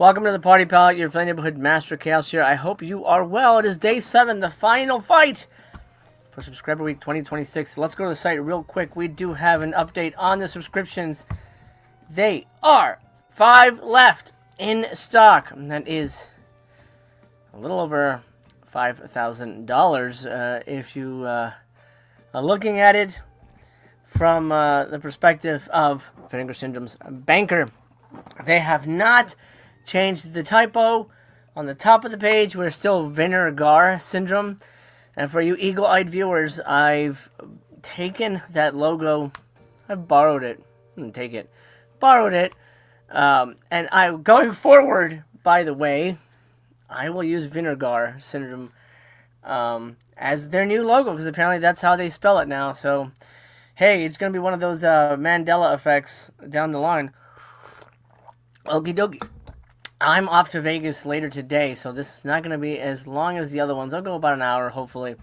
Welcome to the Party Palette, your neighborhood master chaos here. I hope you are well. It is day 7, the final fight for Subscriber Week 2026. Let's go to the site real quick. We do have an update on the subscriptions. They are 5 left in stock, and that is a little over $5,000 if you are looking at it from the perspective of Vinegar Syndrome's banker. They have not changed the typo on the top of the page. We're still Vinegar Syndrome. And for you eagle-eyed viewers, I've taken that logo. I've borrowed it. Take it. Borrowed it. And going forward, by the way, I will use Vinegar Syndrome as their new logo, because apparently that's how they spell it now. So, hey, it's going to be one of those Mandela effects down the line. Okie dokie. I'm off to Vegas later today, so this is not going to be as long as the other ones. I'll go about an hour, hopefully.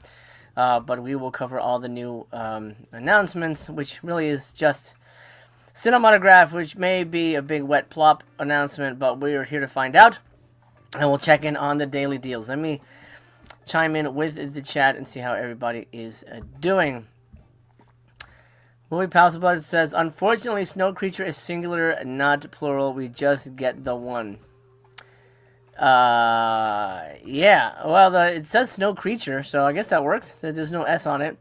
But we will cover all the new announcements, which really is just Cinematograph, which may be a big wet plop announcement, but we are here to find out. And we'll check in on the daily deals. Let me chime in with the chat and see how everybody is doing. Movie Palace Blood says, unfortunately, Snow Creature is singular, not plural. We just get the one. Yeah. Well, it says Snow Creature, so I guess that works. There's no S on it.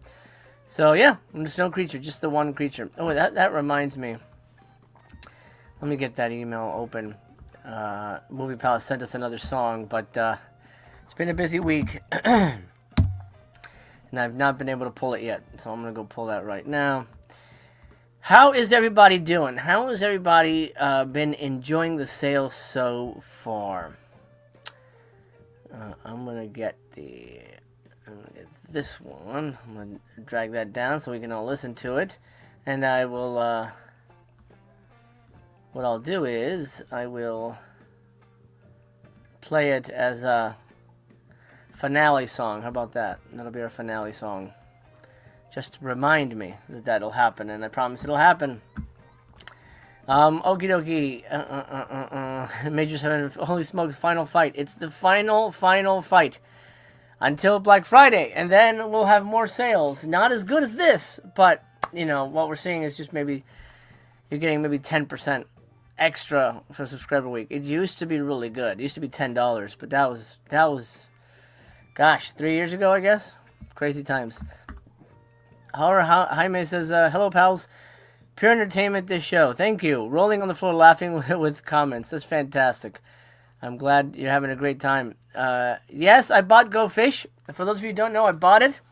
So, yeah, Snow Creature, just the one creature. Oh, that reminds me. Let me get that email open. Movie Palace sent us another song, but it's been a busy week. And I've not been able to pull it yet, so I'm going to go pull that right now. How is everybody doing? How has everybody been enjoying the sale so far? I'm going to get this one. I'm going to drag that down so we can all listen to it. And I will, what I'll do is, I will play it as a finale song. How about that? That'll be our finale song. Just to remind me that that'll happen, and I promise it'll happen. Okie dokie. Major 7, holy smokes, final fight. It's the final fight. Until Black Friday, and then we'll have more sales. Not as good as this, but, you know, what we're seeing is just maybe, you're getting maybe 10% extra for Subscriber Week. It used to be really good. It used to be $10, but that was, gosh, 3 years ago, I guess? Crazy times. Jaime says, hello, pals. Pure entertainment, this show. Thank you. Rolling on the floor laughing with comments. That's fantastic. I'm glad you're having a great time. Yes, I bought Go Fish. For those of you who don't know, I bought it.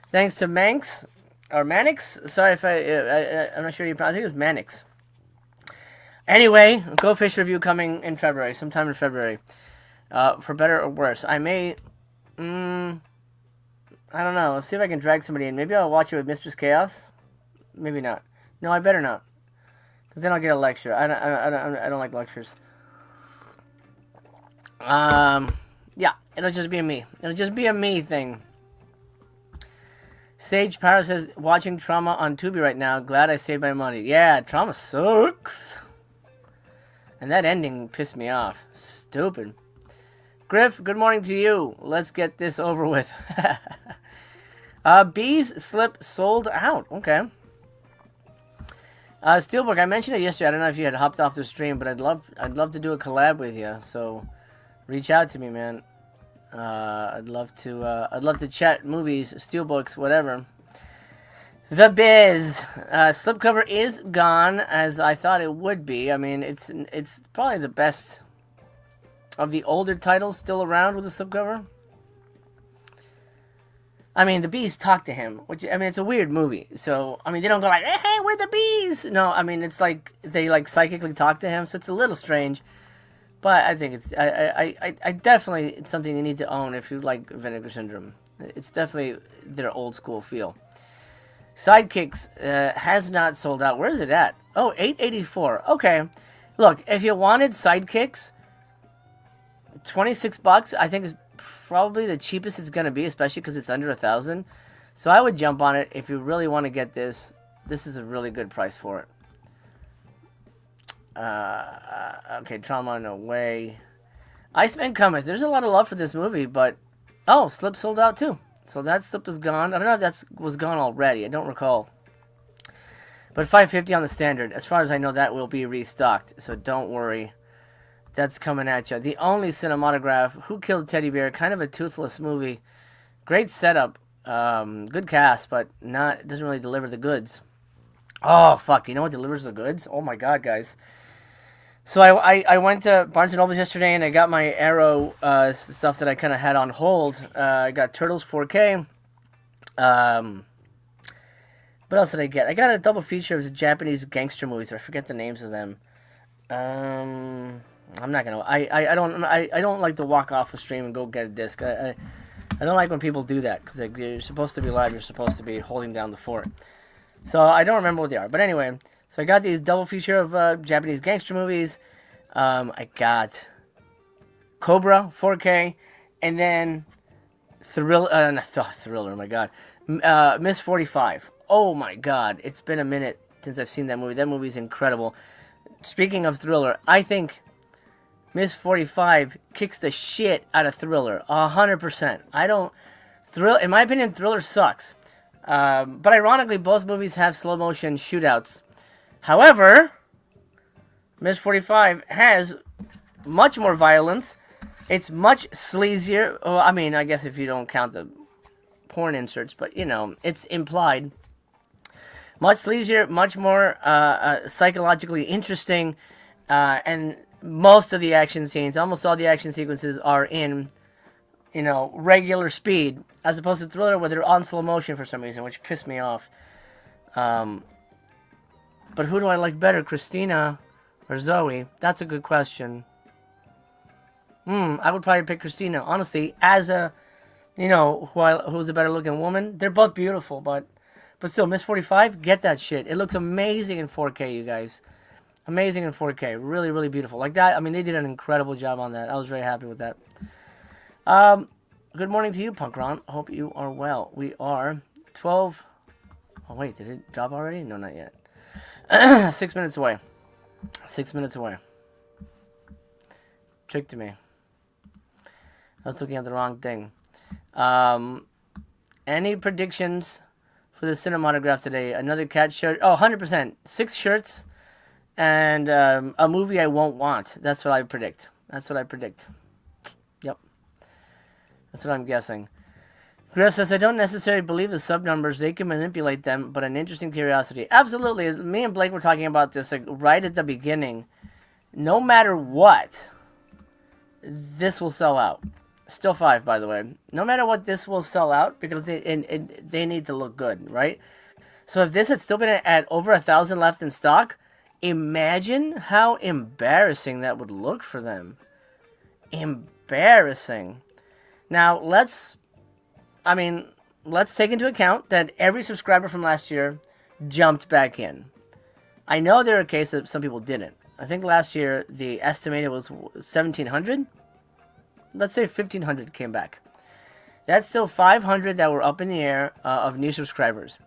Thanks to Manx. Or Mannix. Sorry if I'm not sure you pronounce it. I think it's Mannix. Anyway, Go Fish review coming in February. Sometime in February. For better or worse. I may... I don't know. Let's see if I can drag somebody in. Maybe I'll watch it with Mistress Chaos. Maybe not. No, I better not. Because then I'll get a lecture. I don't like lectures. Yeah. It'll just be a me. It'll just be a me thing. Sage Power says, watching Trauma on Tubi right now. Glad I saved my money. Yeah, Trauma sucks. And that ending pissed me off. Stupid. Griff, good morning to you. Let's get this over with. Bees Slip sold out. Okay. Steelbook, I mentioned it yesterday. I don't know if you had hopped off the stream, but I'd love to do a collab with you. So, reach out to me, man. I'd love to chat movies, steelbooks, whatever. The Biz slipcover is gone, as I thought it would be. I mean, it's probably the best of the older titles still around with the slipcover. I mean, the bees talk to him, which, I mean, it's a weird movie. So, I mean, they don't go like, hey, we're the bees. No, I mean, it's like, they, like, psychically talk to him, so it's a little strange. But I think I definitely, it's something you need to own if you like Vinegar Syndrome. It's definitely their old school feel. Sidekicks has not sold out. Where is it at? Oh, $8.84. Okay. Look, if you wanted Sidekicks, $26, I think is probably the cheapest it's going to be, especially because it's under $1,000. So I would jump on it if you really want to get this. This is a really good price for it. Okay, Trauma, no way. Iceman Cometh. There's a lot of love for this movie, but oh, Slip sold out too. So that Slip is gone. I don't know if that was gone already. I don't recall. But $5.50 on the standard. As far as I know, that will be restocked. So don't worry. That's coming at you. The Only Cinematograph. Who Killed Teddy Bear? Kind of a toothless movie. Great setup. Good cast, but it doesn't really deliver the goods. Oh, fuck. You know what delivers the goods? Oh, my God, guys. So I went to Barnes & Noble yesterday, and I got my Arrow stuff that I kind of had on hold. I got Turtles 4K. What else did I get? I got a double feature of the Japanese gangster movies. I forget the names of them. I'm not gonna. I don't like to walk off a stream and go get a disc. I don't like when people do that because you're supposed to be live. You're supposed to be holding down the fort. So I don't remember what they are. But anyway, so I got these double feature of Japanese gangster movies. I got Cobra 4K, and then Thriller. My God, Miss 45. Oh my God, it's been a minute since I've seen that movie. That movie's incredible. Speaking of Thriller, I think Miss 45 kicks the shit out of Thriller. 100%. In my opinion, Thriller sucks. But ironically, both movies have slow motion shootouts. However, Miss 45 has much more violence. It's much sleazier. Well, I mean, I guess if you don't count the porn inserts, but you know, it's implied. Much sleazier, much more psychologically interesting, and most of the action scenes, almost all the action sequences are in, regular speed, as opposed to Thriller where they're on slow motion for some reason, which pissed me off. But who do I like better, Christina or Zoe? That's a good question. I would probably pick Christina, honestly, as a, who's a better looking woman. They're both beautiful, but still, Miss 45, get that shit. It looks amazing in 4K, you guys. Amazing in 4K. Really, really beautiful. Like that, I mean, they did an incredible job on that. I was very happy with that. Good morning to you, Punk Ron. Hope you are well. We are 12... Oh, wait, did it drop already? No, not yet. 6 minutes away. 6 minutes away. Tricked me. I was looking at the wrong thing. Any predictions for the cinematograph today? Another cat shirt. Oh, 100%. 6 shirts and a movie I won't want. That's what I predict. Yep. That's what I'm guessing. Griff says, I don't necessarily believe the sub numbers. They can manipulate them, but an interesting curiosity. Absolutely. Me and Blake were talking about this right at the beginning. No matter what, this will sell out. Still 5, by the way. No matter what, this will sell out because they need to look good, right? So if this had still been at over 1,000 left in stock, imagine how embarrassing that would look for them. Embarrassing. Now, let's take into account that every subscriber from last year jumped back in. I know there are cases that some people didn't. I think last year the estimated was 1,700. Let's say 1,500 came back. That's still 500 that were up in the air of new subscribers.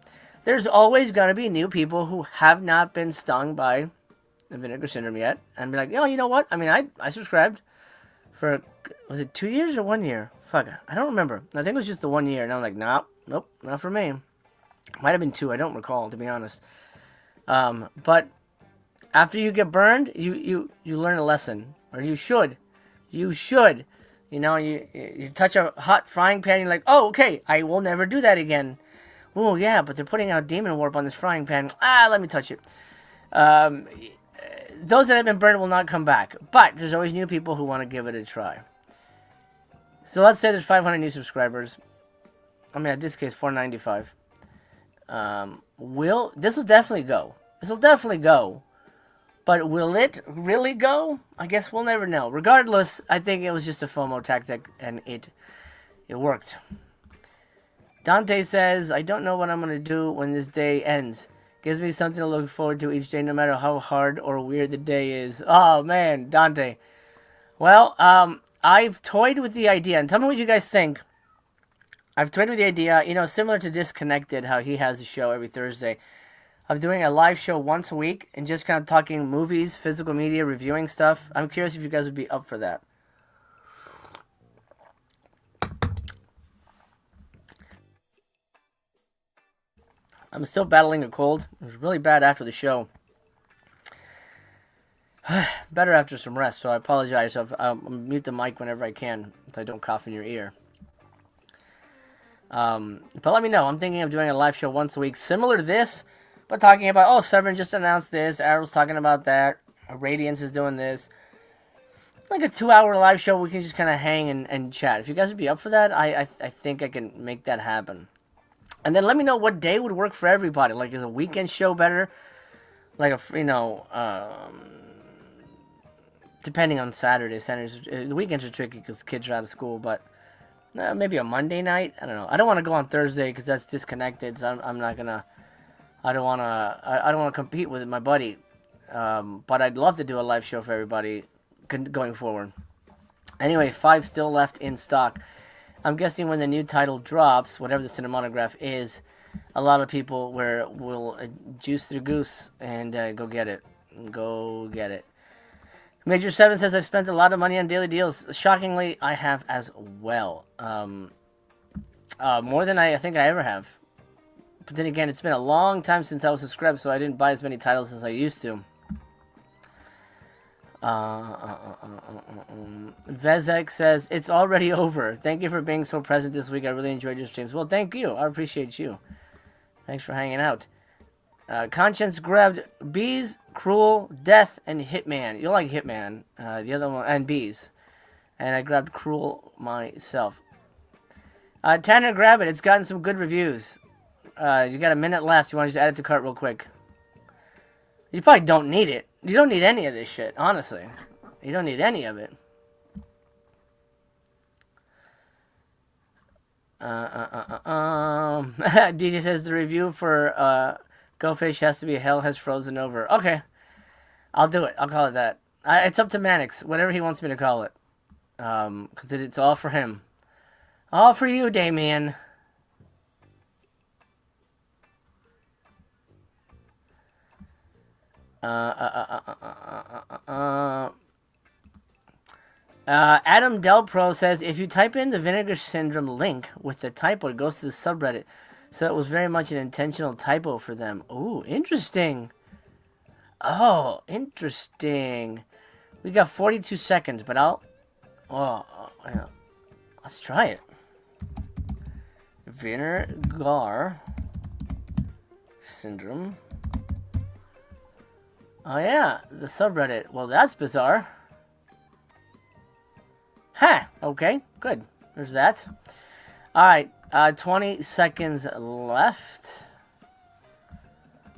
There's always going to be new people who have not been stung by the Vinegar Syndrome yet. And be like, you know what? I mean, I subscribed for, was it 2 years or 1 year? Fuck, I don't remember. I think it was just the 1 year. And I'm like, nope, not for me. Might have been 2. I don't recall, to be honest. But after you get burned, you learn a lesson. Or you should. You should. You touch a hot frying pan, you're like, oh, okay, I will never do that again. Oh, yeah, but they're putting out demon warp on this frying pan. Let me touch it. Those that have been burned will not come back. But there's always new people who want to give it a try. So let's say there's 500 new subscribers. I mean, in this case, 495. This will definitely go. But will it really go? I guess we'll never know. Regardless, I think it was just a FOMO tactic, and it worked. Dante says, I don't know what I'm going to do when this day ends. Gives me something to look forward to each day, no matter how hard or weird the day is. Oh, man, Dante. Well, I've toyed with the idea, and tell me what you guys think. I've toyed with the idea, similar to Disconnected, how he has a show every Thursday, of doing a live show once a week and just kind of talking movies, physical media, reviewing stuff. I'm curious if you guys would be up for that. I'm still battling a cold. It was really bad after the show. Better after some rest, so I apologize. I'll mute the mic whenever I can so I don't cough in your ear. But let me know. I'm thinking of doing a live show once a week, similar to this, but talking about, oh, Severin just announced this, Arrow's talking about that, Radiance is doing this. Like a 2-hour live show, we can just kind of hang and chat. If you guys would be up for that, I think I can make that happen. And then let me know what day would work for everybody. Like, is a weekend show better? Like depending on Saturdays. The weekends are tricky because kids are out of school, but maybe a Monday night. I don't know. I don't want to go on Thursday because that's disconnected. So I'm not gonna. I don't want to. I don't want to compete with my buddy. But I'd love to do a live show for everybody going forward. Anyway, 5 still left in stock. I'm guessing when the new title drops, whatever the cinematograph is, a lot of people will juice their goose and go get it. Go get it. Major 7 says, I've spent a lot of money on daily deals. Shockingly, I have as well. More than I think I ever have. But then again, it's been a long time since I was subscribed, so I didn't buy as many titles as I used to. Vezek says, it's already over. Thank you for being so present this week. I really enjoyed your streams. Well, thank you. I appreciate you. Thanks for hanging out. Conscience grabbed Bees, Cruel, Death, and Hitman. You like Hitman. The other one, and Bees. And I grabbed Cruel myself. Tanner, grab it. It's gotten some good reviews. You got a minute left. You want to just add it to cart real quick? You probably don't need it. You don't need any of this shit, honestly. You don't need any of it. DJ says the review for Go Fish has to be Hell Has Frozen Over. Okay. I'll do it. I'll call it that. It's up to Mannix. Whatever he wants me to call it. Because it's all for him. All for you, Damien. Adam Delpro says, if you type in the Vinegar Syndrome link with the typo, it goes to the subreddit. So it was very much an intentional typo for them. Ooh, interesting. Oh, interesting. We got 42 seconds, but yeah. Let's try it. Vinegar Syndrome. Oh yeah, the subreddit. Well, that's bizarre. Huh, okay, good. There's that. Alright, 20 seconds left.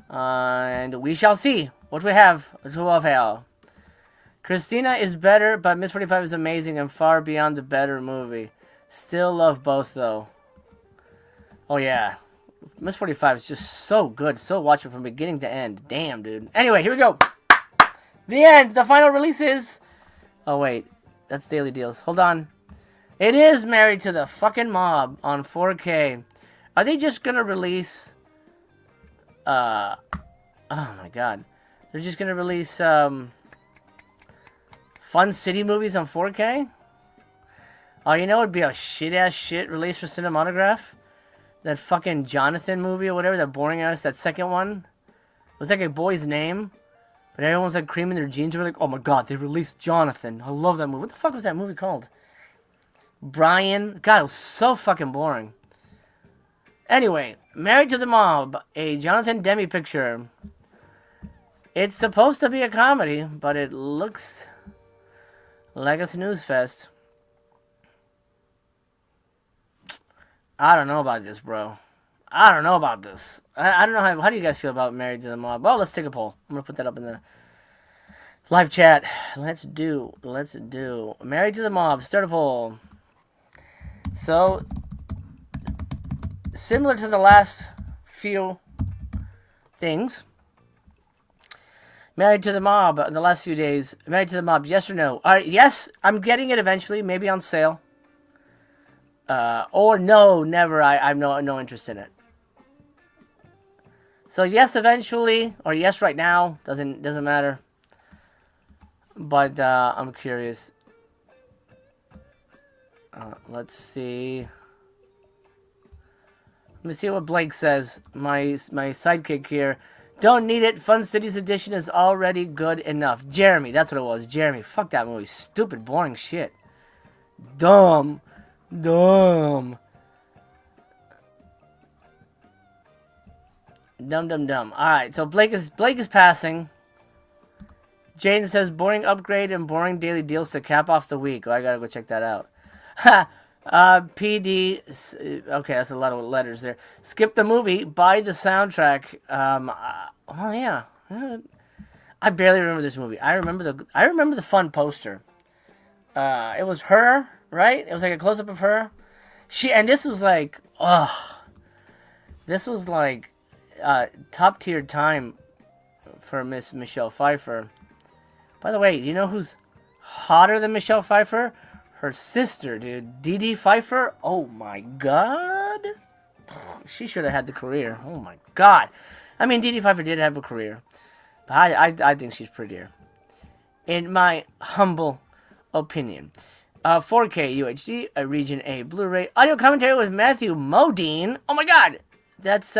And we shall see what we have to offer. Christina is better, but Miss 45 is amazing and far beyond the better movie. Still love both, though. Oh, yeah. Miss 45 is just so good. So watchable from beginning to end. Damn, dude. Anyway, here we go. The end. The final release is... Oh, wait. That's Daily Deals. Hold on. It is Married to the fucking Mob on 4K. Are they just gonna release... Oh, my God. They're just gonna release, Fun City movies on 4K? Oh, you know it'd be a shit-ass shit release for Cinematograph? That fucking Jonathan movie or whatever, that boring ass, that second one. It was like a boy's name, but everyone's like creaming their jeans. We're like, oh my God, they released Jonathan. I love that movie. What the fuck was that movie called? Brian. God, it was so fucking boring. Anyway, Married to the Mob, a Jonathan Demme picture. It's supposed to be a comedy, but it looks like a snooze fest. I don't know about this, bro. I don't know about this. I don't know how do you guys feel about Married to the Mob? Well, let's take a poll. I'm going to put that up in the live chat. Let's do. Married to the Mob. Start a poll. So, similar to the last few things. Married to the Mob in the last few days. Married to the Mob, yes or no? All right, yes, I'm getting it eventually. Maybe on sale. Or no, never. I have no interest in it. So yes, eventually, or yes, right now. Doesn't matter. But I'm curious. Let's see. Let me see what Blake says. My sidekick here. Don't need it. Fun Cities Edition is already good enough. Jeremy, that's what it was. Jeremy, fuck that movie. Stupid, boring shit. Dumb. Dumb. Dumb. Alright, so Blake is passing. Jaden says boring upgrade and boring daily deals to cap off the week. Oh, I gotta go check that out. Ha! PD. Okay, that's a lot of letters there. Skip the movie. Buy the soundtrack. Well, yeah. I barely remember this movie. I remember the fun poster. It was her, right? It was like a close up of her. This was like, this was like top tier time for Miss Michelle Pfeiffer. By the way, you know who's hotter than Michelle Pfeiffer? Her sister, dude. Dee Pfeiffer. Oh my god. She should have had the career. Oh my god. I mean, Dee Pfeiffer did have a career. But I think she's prettier. In my humble opinion. 4K UHD, a Region A Blu-ray. Audio commentary with Matthew Modine. Oh my god. That's,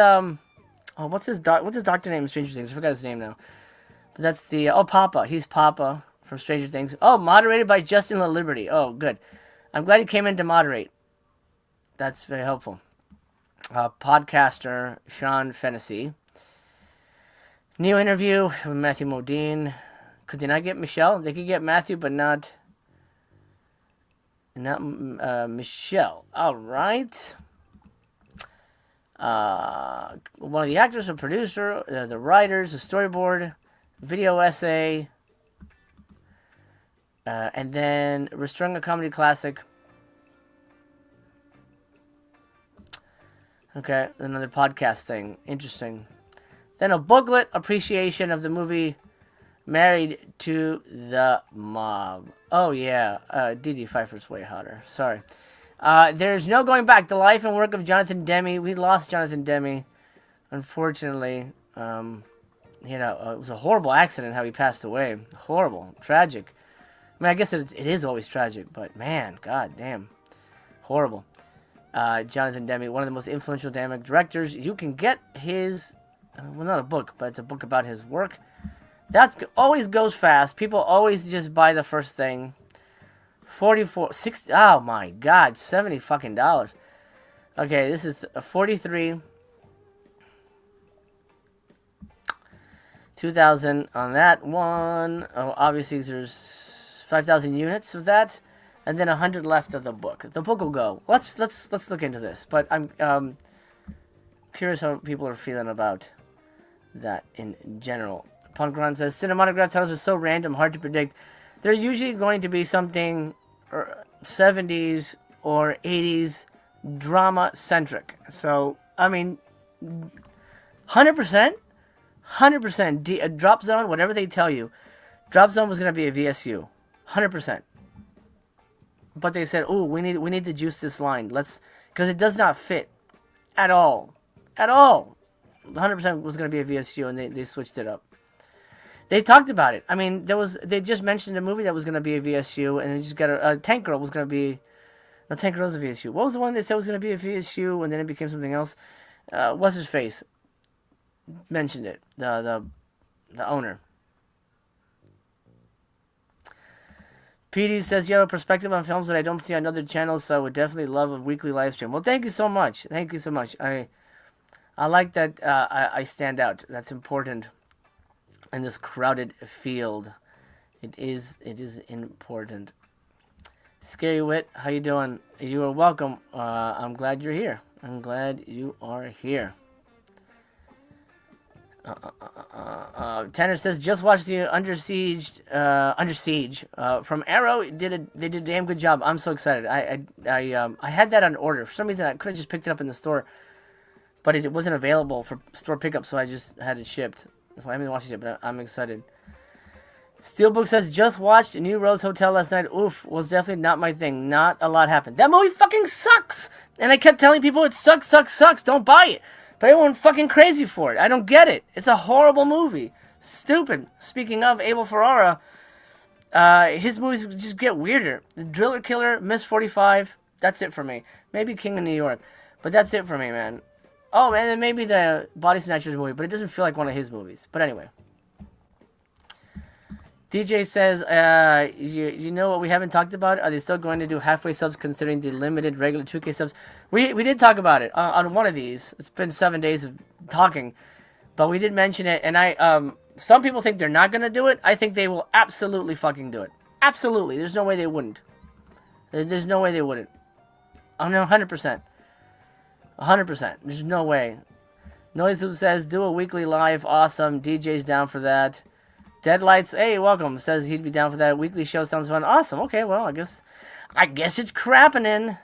what's his doctor name in Stranger Things? I forgot his name now. But that's the, Papa. He's Papa from Stranger Things. Oh, moderated by Justin LaLiberty. Oh, good. I'm glad he came in to moderate. That's very helpful. Podcaster Sean Fennessy. New interview with Matthew Modine. Could they not get Michelle? They could get Matthew, but not Michelle. All right. One of the actors, a producer, the writers, the storyboard, video essay, and then restoring a comedy classic. Okay, another podcast thing. Interesting. Then a booklet appreciation of the movie Married to the Mob. Oh, yeah. Dee Pfeiffer's way hotter. Sorry. There's no going back. The life and work of Jonathan Demme. We lost Jonathan Demme, unfortunately. It was a horrible accident how he passed away. Horrible. Tragic. I mean, I guess it is always tragic, but man, god damn. Horrible. Jonathan Demme, one of the most influential dynamic directors. You can get his, well, not a book, but it's a book about his work. That always goes fast. People always just buy the first thing. 44, 60, oh my god, $70 fucking dollars. Okay, this is a 43. 2,000 on that one. Oh, obviously there's 5,000 units of that, and then 100 left of the book. The book will go. Let's look into this. But I'm curious how people are feeling about that in general. Punkron says cinematograph titles are so random, hard to predict. They're usually going to be something 70s or 80s drama centric. So I mean, 100%. Drop Zone, whatever they tell you, Drop Zone was gonna be a VSU, 100%. But they said, "Oh, we need to juice this line. Because it does not fit, at all. 100% was gonna be a VSU, and they switched it up. They talked about it. I mean, they just mentioned a movie that was gonna be a VSU, and they just got a Tank Girl was gonna be. No, Tank Girl was a VSU. What was the one they said was gonna be a VSU, and then it became something else? What's his face? Mentioned it. The owner. PD says you have a perspective on films that I don't see on other channels, so I would definitely love a weekly live stream. Well, thank you so much. I like that I stand out. That's important in this crowded field. It is important. Scary Wit, how you doing? You are welcome. I'm glad you're here. Tanner says just watch the Under Siege from Arrow. They did a damn good job. I'm so excited. I had that on order. For some reason I could have just picked it up in the store, but it wasn't available for store pickup, so I just had it shipped. So I haven't watched it yet, but I'm excited. Steelbook says just watched New Rose Hotel last night. Oof, was definitely not my thing. Not a lot happened. That movie fucking sucks, and I kept telling people it sucks. Don't buy it. But everyone fucking crazy for it. I don't get it. It's a horrible movie. Stupid. Speaking of Abel Ferrara, his movies just get weirder. The Driller Killer, Miss 45, that's it for me. Maybe King of New York, but that's it for me, man. Oh, and then maybe the Body Snatchers movie, but it doesn't feel like one of his movies. But anyway. DJ says, you know what we haven't talked about? Are they still going to do halfway subs considering the limited regular 2K subs? We did talk about it on one of these. It's been 7 days of talking. But we did mention it, and some people think they're not going to do it. I think they will absolutely fucking do it. Absolutely. There's no way they wouldn't. There's no way they wouldn't. I'm 100%. 100%. There's no way. Noise Who says, do a weekly live. Awesome. DJ's down for that. Deadlights, hey, welcome. Says he'd be down for that. Weekly show sounds fun. Awesome. Okay, well, I guess it's crapping.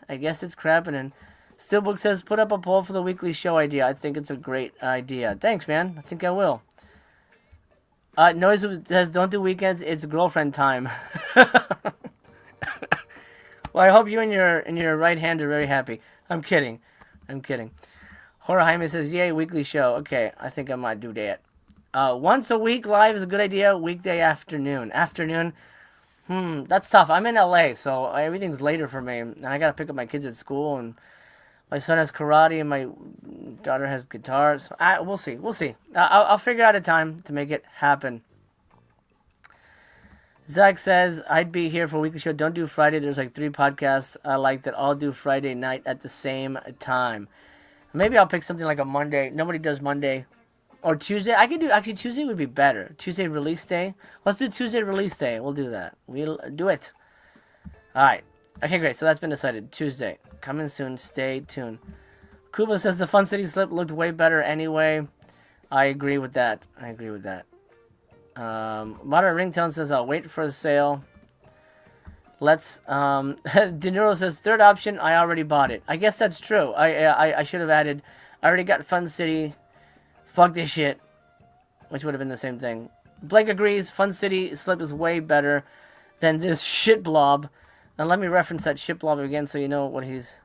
Steelbook says, put up a poll for the weekly show idea. I think it's a great idea. Thanks, man. I think I will. Noise says, don't do weekends. It's girlfriend time. Well, I hope you and your right hand are very happy. I'm kidding. Horror Jaime says, yay, weekly show. Okay, I think I might do that. Once a week live is a good idea. Weekday afternoon. That's tough. I'm in LA, so everything's later for me. And I gotta pick up my kids at school, and my son has karate, and my daughter has guitar. So we'll see. I'll figure out a time to make it happen. Zach says, I'd be here for a weekly show. Don't do Friday. There's like 3 podcasts I like that all do Friday night at the same time. Maybe I'll pick something like a Monday. Nobody does Monday. Or Tuesday. I could do, actually, Tuesday would be better. Tuesday release day. Let's do Tuesday release day. We'll do that. We'll do it. Alright. Okay, great. So that's been decided. Tuesday. Coming soon. Stay tuned. Kuba says the Fun City Slip looked way better anyway. I agree with that. Modern Ringtone says I'll wait for a sale. Let's De Niro says third option, I already bought it. I guess that's true. I should have added I already got Fun City. Fuck this shit. Which would have been the same thing. Blake agrees Fun City Slip is way better than this shit blob. Now let me reference that shit blob again so you know what he's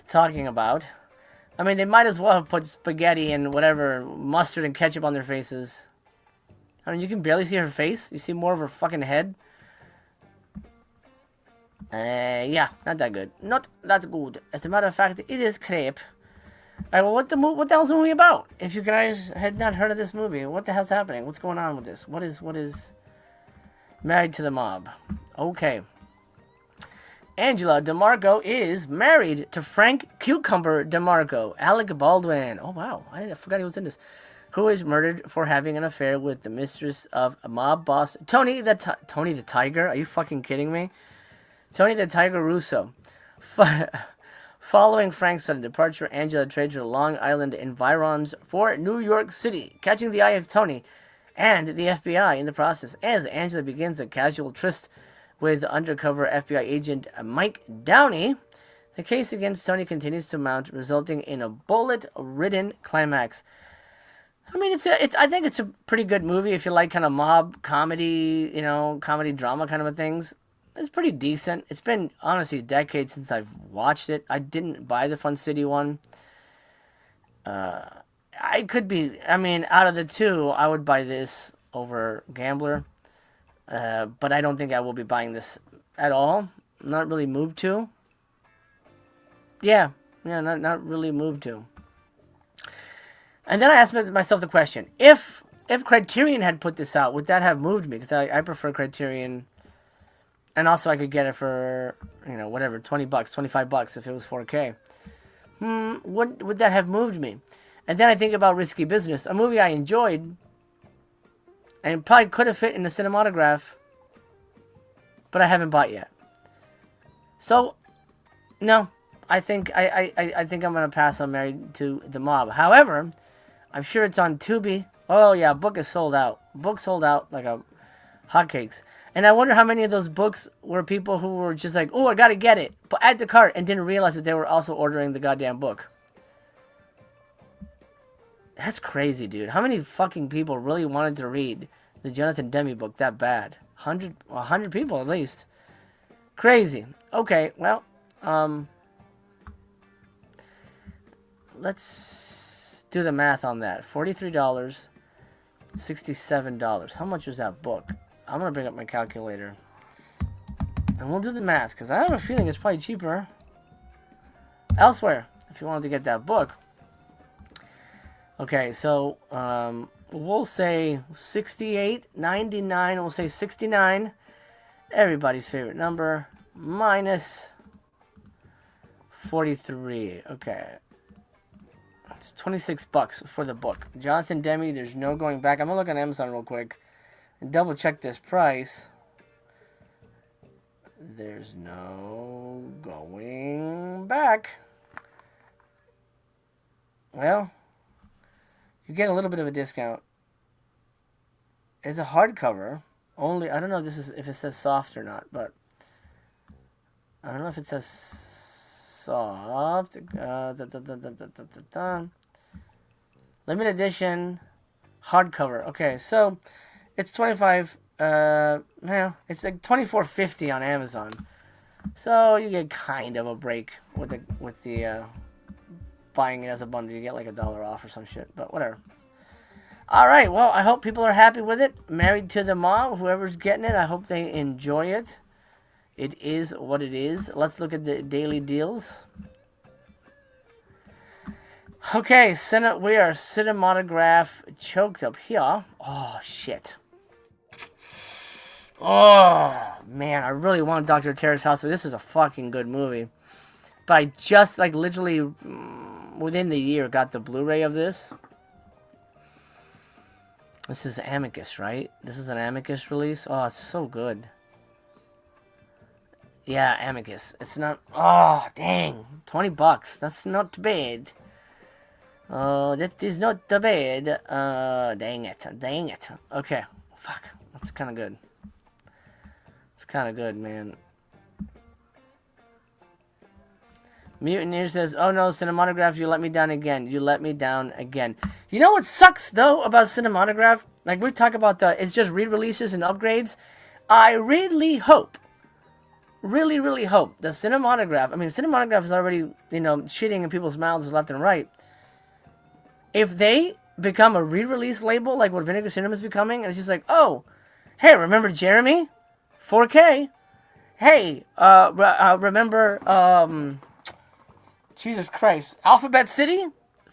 talking about. I mean, they might as well have put spaghetti and whatever, mustard and ketchup on their faces. I mean, you can barely see her face. You see more of her fucking head. Yeah, not that good. Not that good. As a matter of fact, it is crepe. Alright, well, what the hell's the movie about? If you guys had not heard of this movie, what the hell's happening? What's going on with this? What is Married to the Mob? Okay. Angela DeMarco is married to Frank Cucumber DeMarco. Alec Baldwin. Oh, wow. I forgot he was in this. Who is murdered for having an affair with the mistress of a mob boss, Tony the Tiger? Are you fucking kidding me? Tony the Tiger Russo. Following Frank's sudden departure, Angela trades her Long Island environs for New York City, catching the eye of Tony and the FBI in the process. As Angela begins a casual tryst with undercover FBI agent Mike Downey, the case against Tony continues to mount, resulting in a bullet-ridden climax. I mean, I think it's a pretty good movie if you like kind of mob comedy, comedy drama kind of things. It's pretty decent. It's been, honestly, decades since I've watched it. I didn't buy the Fun City one. Out of the two, I would buy this over Gambler. But I don't think I will be buying this at all. I'm not really moved to. Yeah, not really moved to. And then I asked myself the question, if Criterion had put this out, would that have moved me? Because I prefer Criterion. And also I could get it for, whatever, $20, $25 if it was 4K. Would that have moved me? And then I think about Risky Business, a movie I enjoyed, and probably could have fit in the cinematograph, but I haven't bought yet. So, no, I think I think I'm gonna pass on Married to the Mob. However, I'm sure it's on Tubi. Oh yeah, book is sold out. Book sold out like a hotcakes. And I wonder how many of those books were people who were just like, oh, I gotta get it, but add to cart, and didn't realize that they were also ordering the goddamn book. That's crazy, dude. How many fucking people really wanted to read the Jonathan Demme book that bad? 100 people at least. Crazy. Okay, well, let's do the math on that. $43, $67. How much was that book? I'm going to bring up my calculator. And we'll do the math, because I have a feeling it's probably cheaper elsewhere if you wanted to get that book. Okay, so we'll say 68.99. We'll say 69. Everybody's favorite number minus 43. Okay. It's 26 bucks for the book. Jonathan Demme, there's no going back. I'm going to look on Amazon real quick and double check this price. There's no going back. Well, you get a little bit of a discount. It's a hardcover. Only, I don't know if it says soft or not, but I don't know if it says soft. Limited edition hardcover. Okay, so it's 25. It's like $24.50 on Amazon. So you get kind of a break with the buying it as a bundle. You get like $1 off or some shit, but whatever. All right, well, I hope people are happy with it. Married to the Mom, whoever's getting it, I hope they enjoy it. It is what it is. Let's look at the daily deals. Okay, we are cinematograph choked up here. Oh, shit. Oh, man, I really want Dr. Terrace House, but this is a fucking good movie. But I just, like, literally within the year got the Blu-ray of this. This is Amicus, right? This is an Amicus release. Oh, it's so good. Yeah, Amicus. It's not... Oh, dang. 20 bucks. That's not bad. Oh, that is not bad. Dang it. Dang it. Okay. Fuck. That's kind of good. It's kind of good, man. Mutineer says, oh no, Cinematograph, you let me down again. You let me down again. You know what sucks, though, about Cinematograph? Like, we talk about it's just re-releases and upgrades. I really hope, really hope that Cinematograph is already, shitting in people's mouths left and right. If they become a re-release label, like what Vinegar Syndrome is becoming, and it's just like, oh, hey, remember Jeremy? 4K. Hey, remember, Jesus Christ, Alphabet City?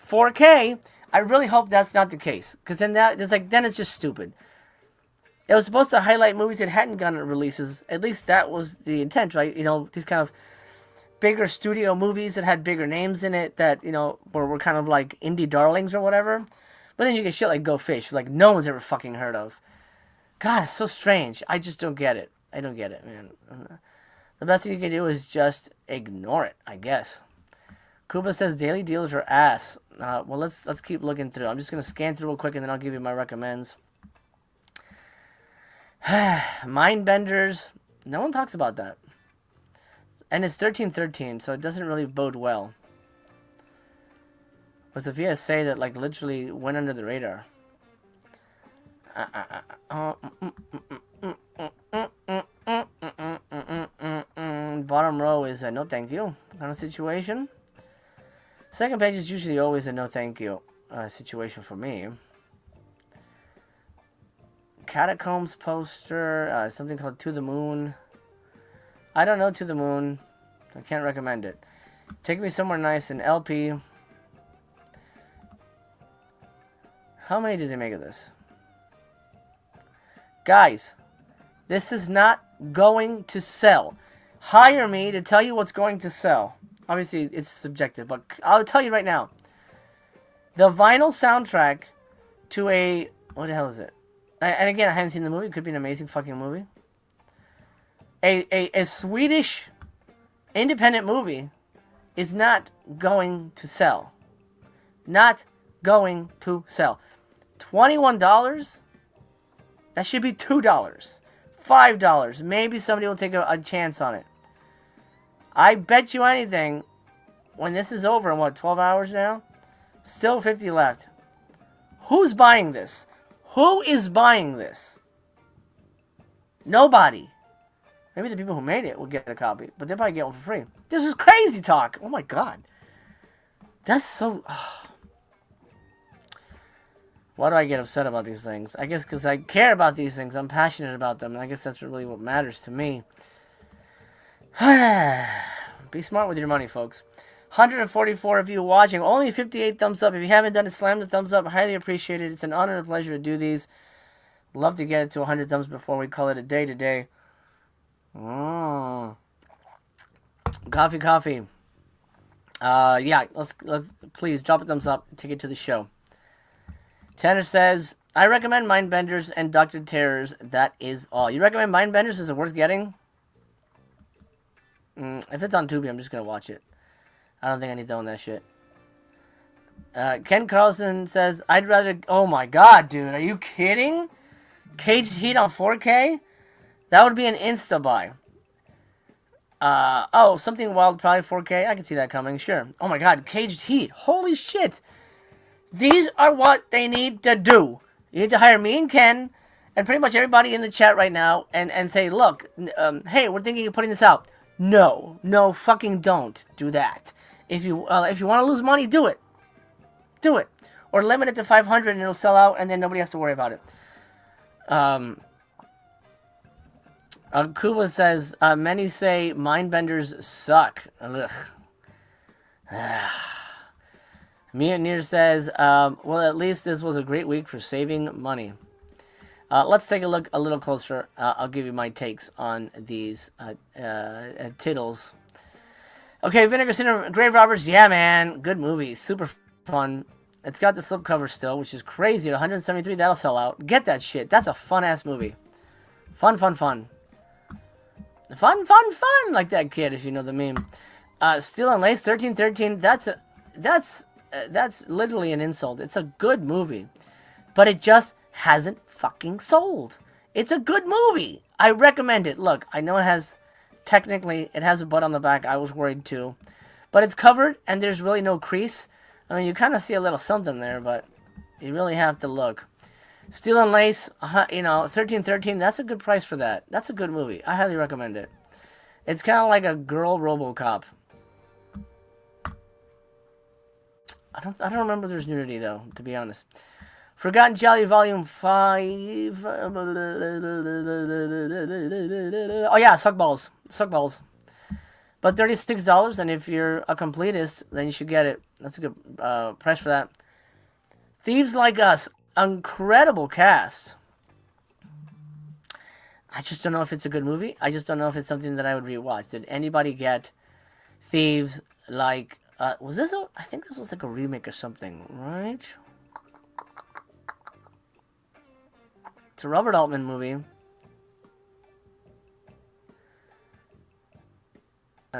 4K. I really hope that's not the case, because then it's just stupid. It was supposed to highlight movies that hadn't gotten releases. At least that was the intent, right? These kind of bigger studio movies that had bigger names in it that, were kind of like indie darlings or whatever. But then you get shit like Go Fish, like no one's ever fucking heard of. God, it's so strange. I just don't get it. I don't get it, man. The best thing you can do is just ignore it, I guess. Kuba says daily deals are ass. Well, let's keep looking through. I'm just gonna scan through real quick and then I'll give you my recommends. Mindbenders. No one talks about that. And it's 13/13, so it doesn't really bode well. But a VSA that like literally went under the radar. Bottom row is a no thank you kind of situation. Second page is usually always a no thank you situation for me. Catacombs poster, something called To the Moon. I don't know To the Moon. I can't recommend it. Take Me Somewhere Nice, an LP. How many did they make of this? Guys, this is not going to sell. Hire me to tell you what's going to sell. Obviously, it's subjective, but I'll tell you right now. The vinyl soundtrack to a... What the hell is it? And again, I haven't seen the movie. It could be an amazing fucking movie. A Swedish independent movie is not going to sell. Not going to sell. $21? That should be $2. $5. Maybe somebody will take a chance on it. I bet you anything, when this is over in 12 hours now? Still 50 left. Who's buying this? Who is buying this? Nobody. Maybe the people who made it will get a copy, but they'll probably get one for free. This is crazy talk. Oh my god. That's so... Why do I get upset about these things? I guess because I care about these things. I'm passionate about them, and I guess that's really what matters to me. Be smart with your money, folks. 144 of you watching. Only 58 thumbs up. If you haven't done it, slam the thumbs up. Highly appreciate it. It's an honor and a pleasure to do these. Love to get it to 100 thumbs before we call it a day today. Coffee. Yeah, let's please drop a thumbs up. Take it to the show. Tanner says, I recommend Mindbenders and Dr. Terrors. That is all. You recommend Mindbenders? Is it worth getting? If it's on Tubi, I'm just going to watch it. I don't think I need to own that shit. Ken Carlson says, I'd rather... Oh my god, dude. Are you kidding? Caged Heat on 4K? That would be an insta-buy. Something Wild, probably 4K. I can see that coming, sure. Oh my god, Caged Heat. Holy shit. These are what they need to do. You need to hire me and Ken and pretty much everybody in the chat right now and say, look, hey, we're thinking of putting this out. No, fucking don't do that. If you want to lose money, do it. Do it. Or limit it to 500 and it'll sell out and then nobody has to worry about it. Kuba says, many say Mindbenders suck. Ugh. Mia Near says, well, at least this was a great week for saving money. Let's take a look a little closer. I'll give you my takes on these tittles. Okay, Vinegar Syndrome, Grave Robbers. Yeah, man. Good movie. Super fun. It's got the slipcover still, which is crazy. At 173, that'll sell out. Get that shit. That's a fun-ass movie. Fun. Fun, like that kid, if you know the meme. Steel and Lace, 1313, that's literally an insult. It's a good movie. But it just hasn't fucking sold. It's a good movie. I recommend it. Look, I know it has a butt on the back. I was worried too. But it's covered, and there's really no crease. I mean, you kind of see a little something there, but you really have to look. Steel and Lace, 1313, that's a good price for that. That's a good movie. I highly recommend it. It's kind of like a girl RoboCop. I don't remember there's nudity, though, to be honest. Forgotten Jolly Volume 5. Oh, yeah, Suck Balls. But $36, and if you're a completist, then you should get it. That's a good price for that. Thieves Like Us. Incredible cast. I just don't know if it's a good movie. I just don't know if it's something that I would rewatch. Did anybody get Thieves Like... I think this was like a remake or something, right? It's a Robert Altman movie. 2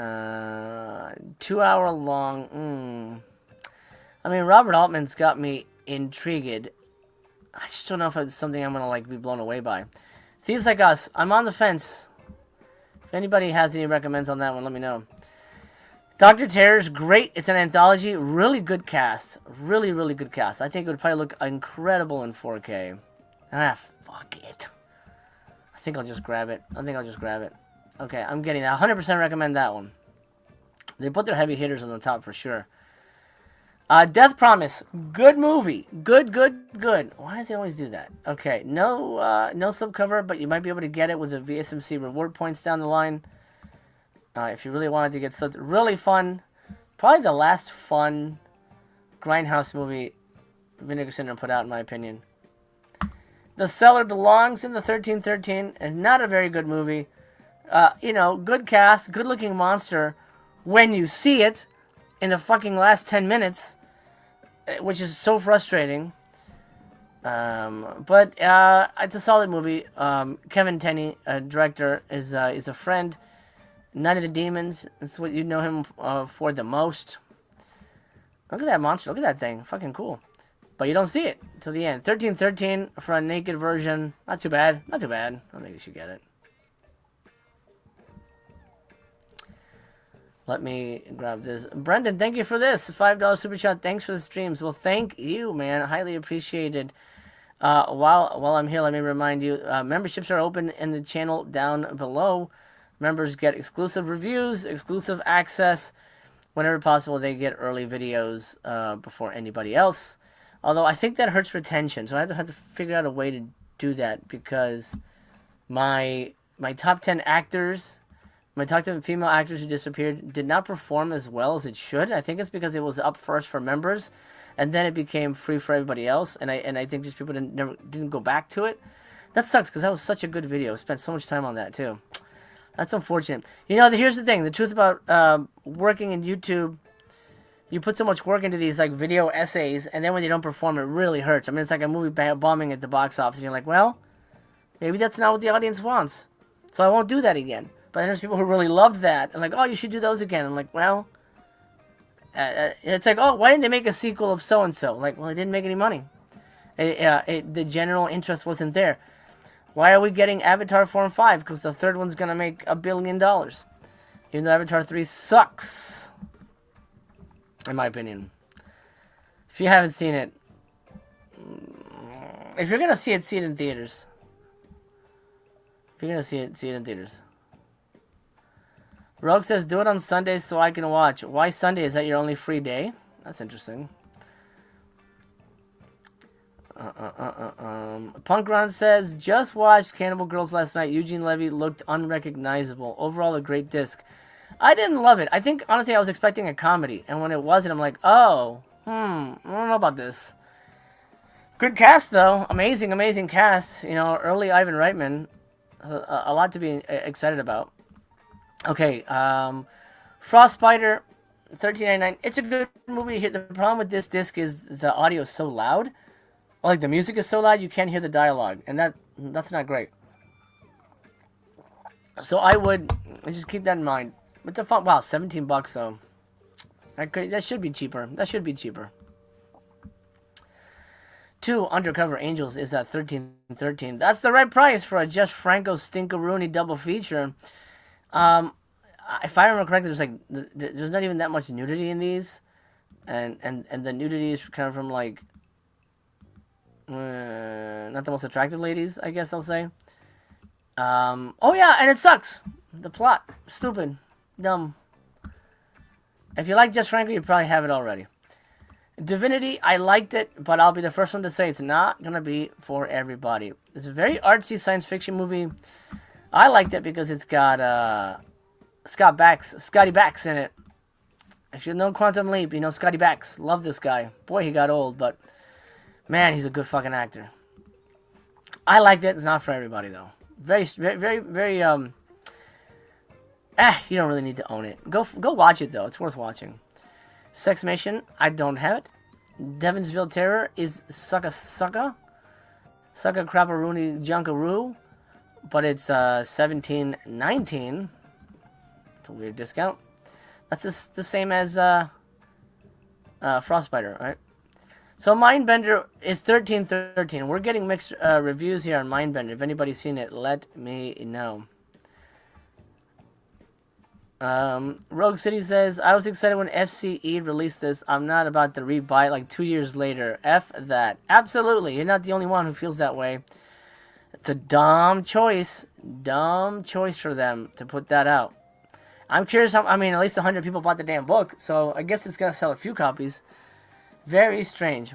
hour long. I mean, Robert Altman's got me intrigued. I just don't know if it's something I'm gonna be blown away by. Thieves Like Us. I'm on the fence. If anybody has any recommends on that one, let me know. Dr. Terror's great. It's an anthology. Really good cast. Really, really good cast. I think it would probably look incredible in 4K. Fuck it. I think I'll just grab it. Okay, I'm getting that. 100% recommend that one. They put their heavy hitters on the top for sure. Death Promise. Good movie. Good. Why do they always do that? Okay, no slipcover, but you might be able to get it with the VSMC reward points down the line. If you really wanted to get slipped. Really fun. Probably the last fun Grindhouse movie Vinegar Syndrome put out, in my opinion. The Cellar belongs in the 1313, and not a very good movie. Good cast, good looking monster. When you see it in the fucking last 10 minutes, which is so frustrating. But it's a solid movie. Kevin Tenney, director, is a friend. Night of the Demons. That's what you know him for the most. Look at that monster. Look at that thing. Fucking cool. But you don't see it till the end. 1313 for a naked version. Not too bad. I think you should get it. Let me grab this. Brendan, thank you for this. $5 super chat. Thanks for the streams. Well, thank you, man. Highly appreciated. While I'm here, let me remind you, memberships are open in the channel down below. Members get exclusive reviews, exclusive access. Whenever possible, they get early videos before anybody else. Although I think that hurts retention, so I have to figure out a way to do that because my top 10 actors When I talked to female actors who disappeared, did not perform as well as it should. I think it's because it was up first for members, and then it became free for everybody else. And I think just people didn't go back to it. That sucks because that was such a good video. I spent so much time on that too. That's unfortunate. You know, here's the thing. The truth about working in YouTube, you put so much work into these like video essays, and then when they don't perform, it really hurts. I mean, it's like a movie bombing at the box office, and you're like, well, maybe that's not what the audience wants, so I won't do that again. But then there's people who really loved that, and like, oh, you should do those again. I'm like, well, it's like, oh, why didn't they make a sequel of so-and-so? Like, well, it didn't make any money. The general interest wasn't there. Why are we getting Avatar 4 and 5? Because the third one's going to make $1 billion. Even though Avatar 3 sucks. In my opinion. If you haven't seen it, if you're going to see it in theaters. If you're going to see it in theaters. Rogue says, do it on Sundays so I can watch. Why Sunday? Is that your only free day? That's interesting. Punk Ron says, just watched Cannibal Girls last night. Eugene Levy looked unrecognizable. Overall, a great disc. I didn't love it. I think, honestly, I was expecting a comedy. And when it wasn't, I'm like, oh, I don't know about this. Good cast, though. Amazing cast. You know, early Ivan Reitman. A lot to be excited about. Okay, Frostbiter, $13.99. It's a good movie. The problem with this disc is the audio is so loud. Like, the music is so loud, you can't hear the dialogue. And that's not great. So I would just keep that in mind. It's a fun... Wow, $17 though. That should be cheaper. That should be cheaper. 2 Undercover Angels is at $13.13. That's the right price for a Jeff Franco Stinkeroonie double feature. If I remember correctly, there's not even that much nudity in these. And the nudity is kind of from, like... not the most attractive ladies, I guess I'll say. Oh yeah, and it sucks. The plot, stupid, dumb. If you like Jess Franco, you probably have it already. Divinity, I liked it, but I'll be the first one to say it's not gonna be for everybody. It's a very artsy science fiction movie. I liked it because it's got Scotty Bax in it. If you know Quantum Leap, you know Scotty Bax. Love this guy. Boy, he got old, but man, he's a good fucking actor. I liked it. It's not for everybody though. Very, you don't really need to own it. Go watch it though. It's worth watching. Sex Mission, I don't have it. Devonsville Terror is sucka crapperoony junkaroo, but it's $17.19. It's a weird discount. That's the same as Frostbiter, right? So Mindbender is $13.13. We're getting mixed reviews here on Mindbender. If anybody's seen it, let me know. Rogue City says, I was excited when FCE released this. I'm not about to rebuy it like 2 years later. F that. Absolutely. You're not the only one who feels that way. It's a dumb choice. Dumb choice for them to put that out. I'm curious how, at least 100 people bought the damn book, so I guess it's going to sell a few copies. Very strange.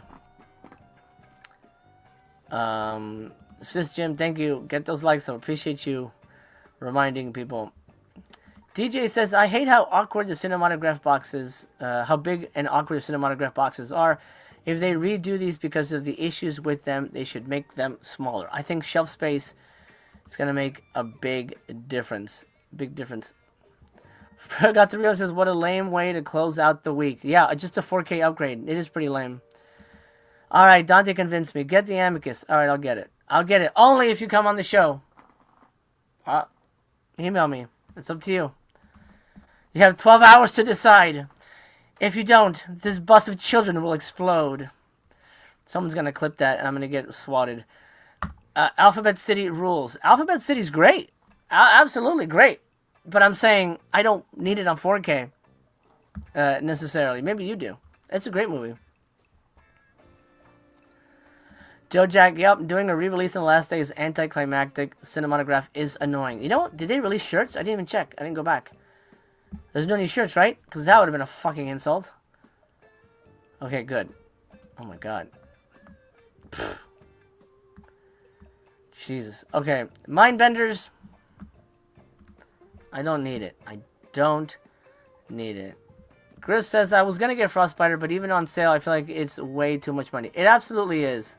Sis Jim, thank you. Get those likes. I appreciate you reminding people. DJ says, I hate how awkward the cinematograph boxes, how big and awkward the cinematograph boxes are. If they redo these because of the issues with them, they should make them smaller. I think shelf space is going to make a big difference. Big difference. Forgot to realize, says, what a lame way to close out the week. Yeah, just a 4K upgrade. It is pretty lame. Alright, Dante convinced me. Get the Amicus. Alright, I'll get it. I'll get it. Only if you come on the show. Email me. It's up to you. You have 12 hours to decide. If you don't, this bus of children will explode. Someone's going to clip that, and I'm going to get swatted. Alphabet City rules. Alphabet City's great. Absolutely great. But I'm saying I don't need it on 4K necessarily. Maybe you do. It's a great movie. Joe Jack, yep, doing a re-release on the last day is anticlimactic. Cinematograph is annoying. You know what? Did they release shirts? I didn't even check. I didn't go back. There's no new shirts, right? Because that would have been a fucking insult. Okay, good. Oh my god. Pfft. Jesus. Okay. Mindbenders. I don't need it. I don't need it. Griff says, I was going to get Frostbiter, but even on sale, I feel like it's way too much money. It absolutely is.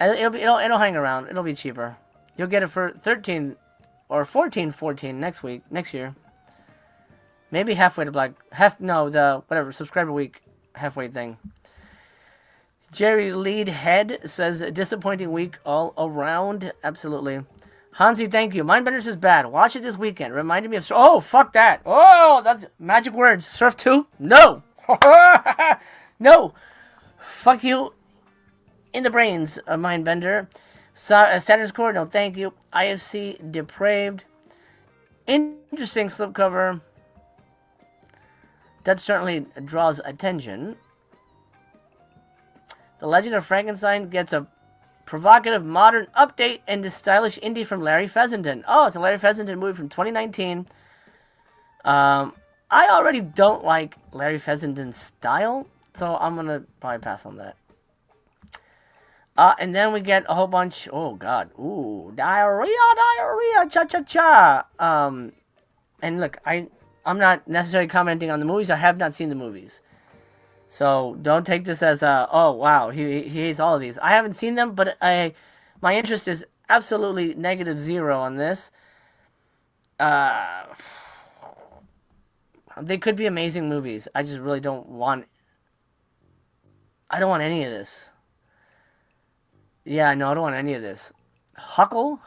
It'll hang around. It'll be cheaper. You'll get it for 13 or 14 next year. Maybe halfway to Black... the subscriber week halfway thing. Jerry Leadhead says, disappointing week all around. Absolutely. Hansi, thank you. Mindbenders is bad. Watch it this weekend. Reminded me of... Oh, fuck that. Oh, that's magic words. Surf 2? No. No. Fuck you in the brains, Mindbender. Status Core, no thank you. IFC, depraved. Interesting slipcover. That certainly draws attention. The Legend of Frankenstein gets a provocative modern update and the stylish indie from Larry Fessenden. Oh, it's a Larry Fessenden movie from 2019. I already don't like Larry Fessenden's style, so I'm going to probably pass on that. And then we get a whole bunch... Oh, God. Ooh, diarrhea, cha-cha-cha. And look, I'm not necessarily commenting on the movies. I have not seen the movies. So don't take this as oh wow, he hates all of these. I haven't seen them, but my interest is absolutely -0 on this. They could be amazing movies. I just really don't want. I don't want any of this. Yeah, no, I don't want any of this. Huckle,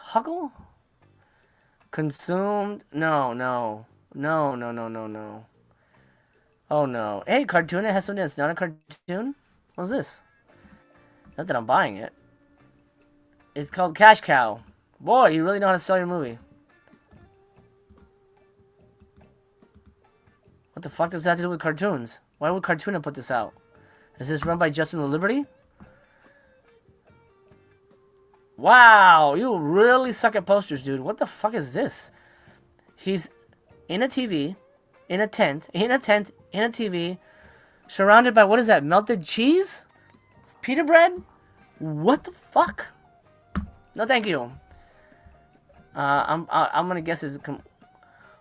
consumed. No. Oh no. Hey, cartoon, it has something that's not a cartoon? What's this? Not that I'm buying it. It's called Cash Cow. Boy, you really know how to sell your movie. What the fuck does that have to do with cartoons? Why would Cartoona put this out? Is this run by Justin the Liberty? Wow, you really suck at posters, dude. What the fuck is this? He's in a TV, in a tent, in a TV, surrounded by, what is that, melted cheese? Pita bread? What the fuck? No, thank you. I'm gonna guess it's...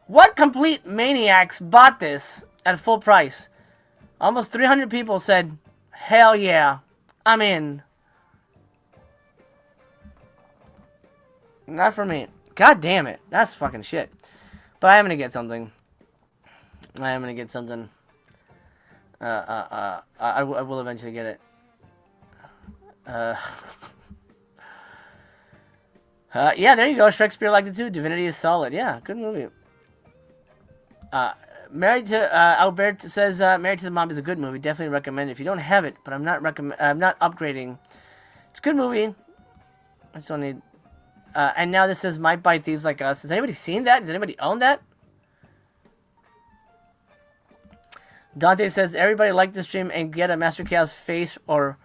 What complete maniacs bought this at full price? Almost 300 people said, hell yeah, I'm in. Not for me. God damn it. That's fucking shit. But I am gonna get something. I will eventually get it. Yeah, there you go. Shakespeare liked it too. Divinity is solid. Yeah, good movie. Married to Albert says Married to the Mob is a good movie. Definitely recommend it if you don't have it. But I'm not upgrading. It's a good movie. I just don't need. And now this says Might Buy Thieves Like Us. Has anybody seen that? Does anybody own that? Dante says everybody like the stream and get a Master Chaos face or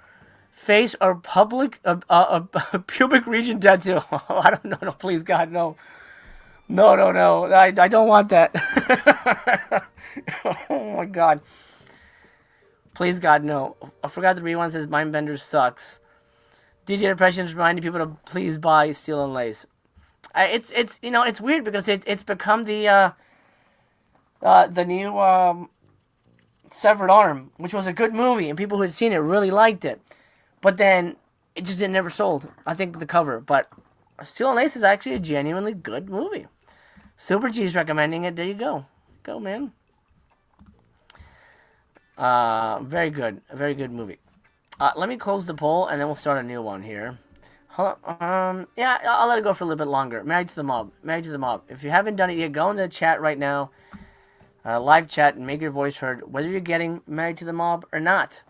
public pubic region tattoo. I don't know. No, please God, no. No. I don't want that. Oh my God. Please God, no. I forgot the rewind says Mindbender sucks. DJ Depression's reminding people to please buy Steel and Lace. It's it's weird because it's become the new Severed Arm, which was a good movie and people who had seen it really liked it, but then it just never sold. I think the cover, but Steel and Lace is actually a genuinely good movie. Super G's recommending it. There you go, man. Very good, a very good movie. Let me close the poll, and then we'll start a new one here. Yeah, I'll let it go for a little bit longer. Married to the Mob. If you haven't done it yet, go in the chat right now, live chat, and make your voice heard, whether you're getting Married to the Mob or not.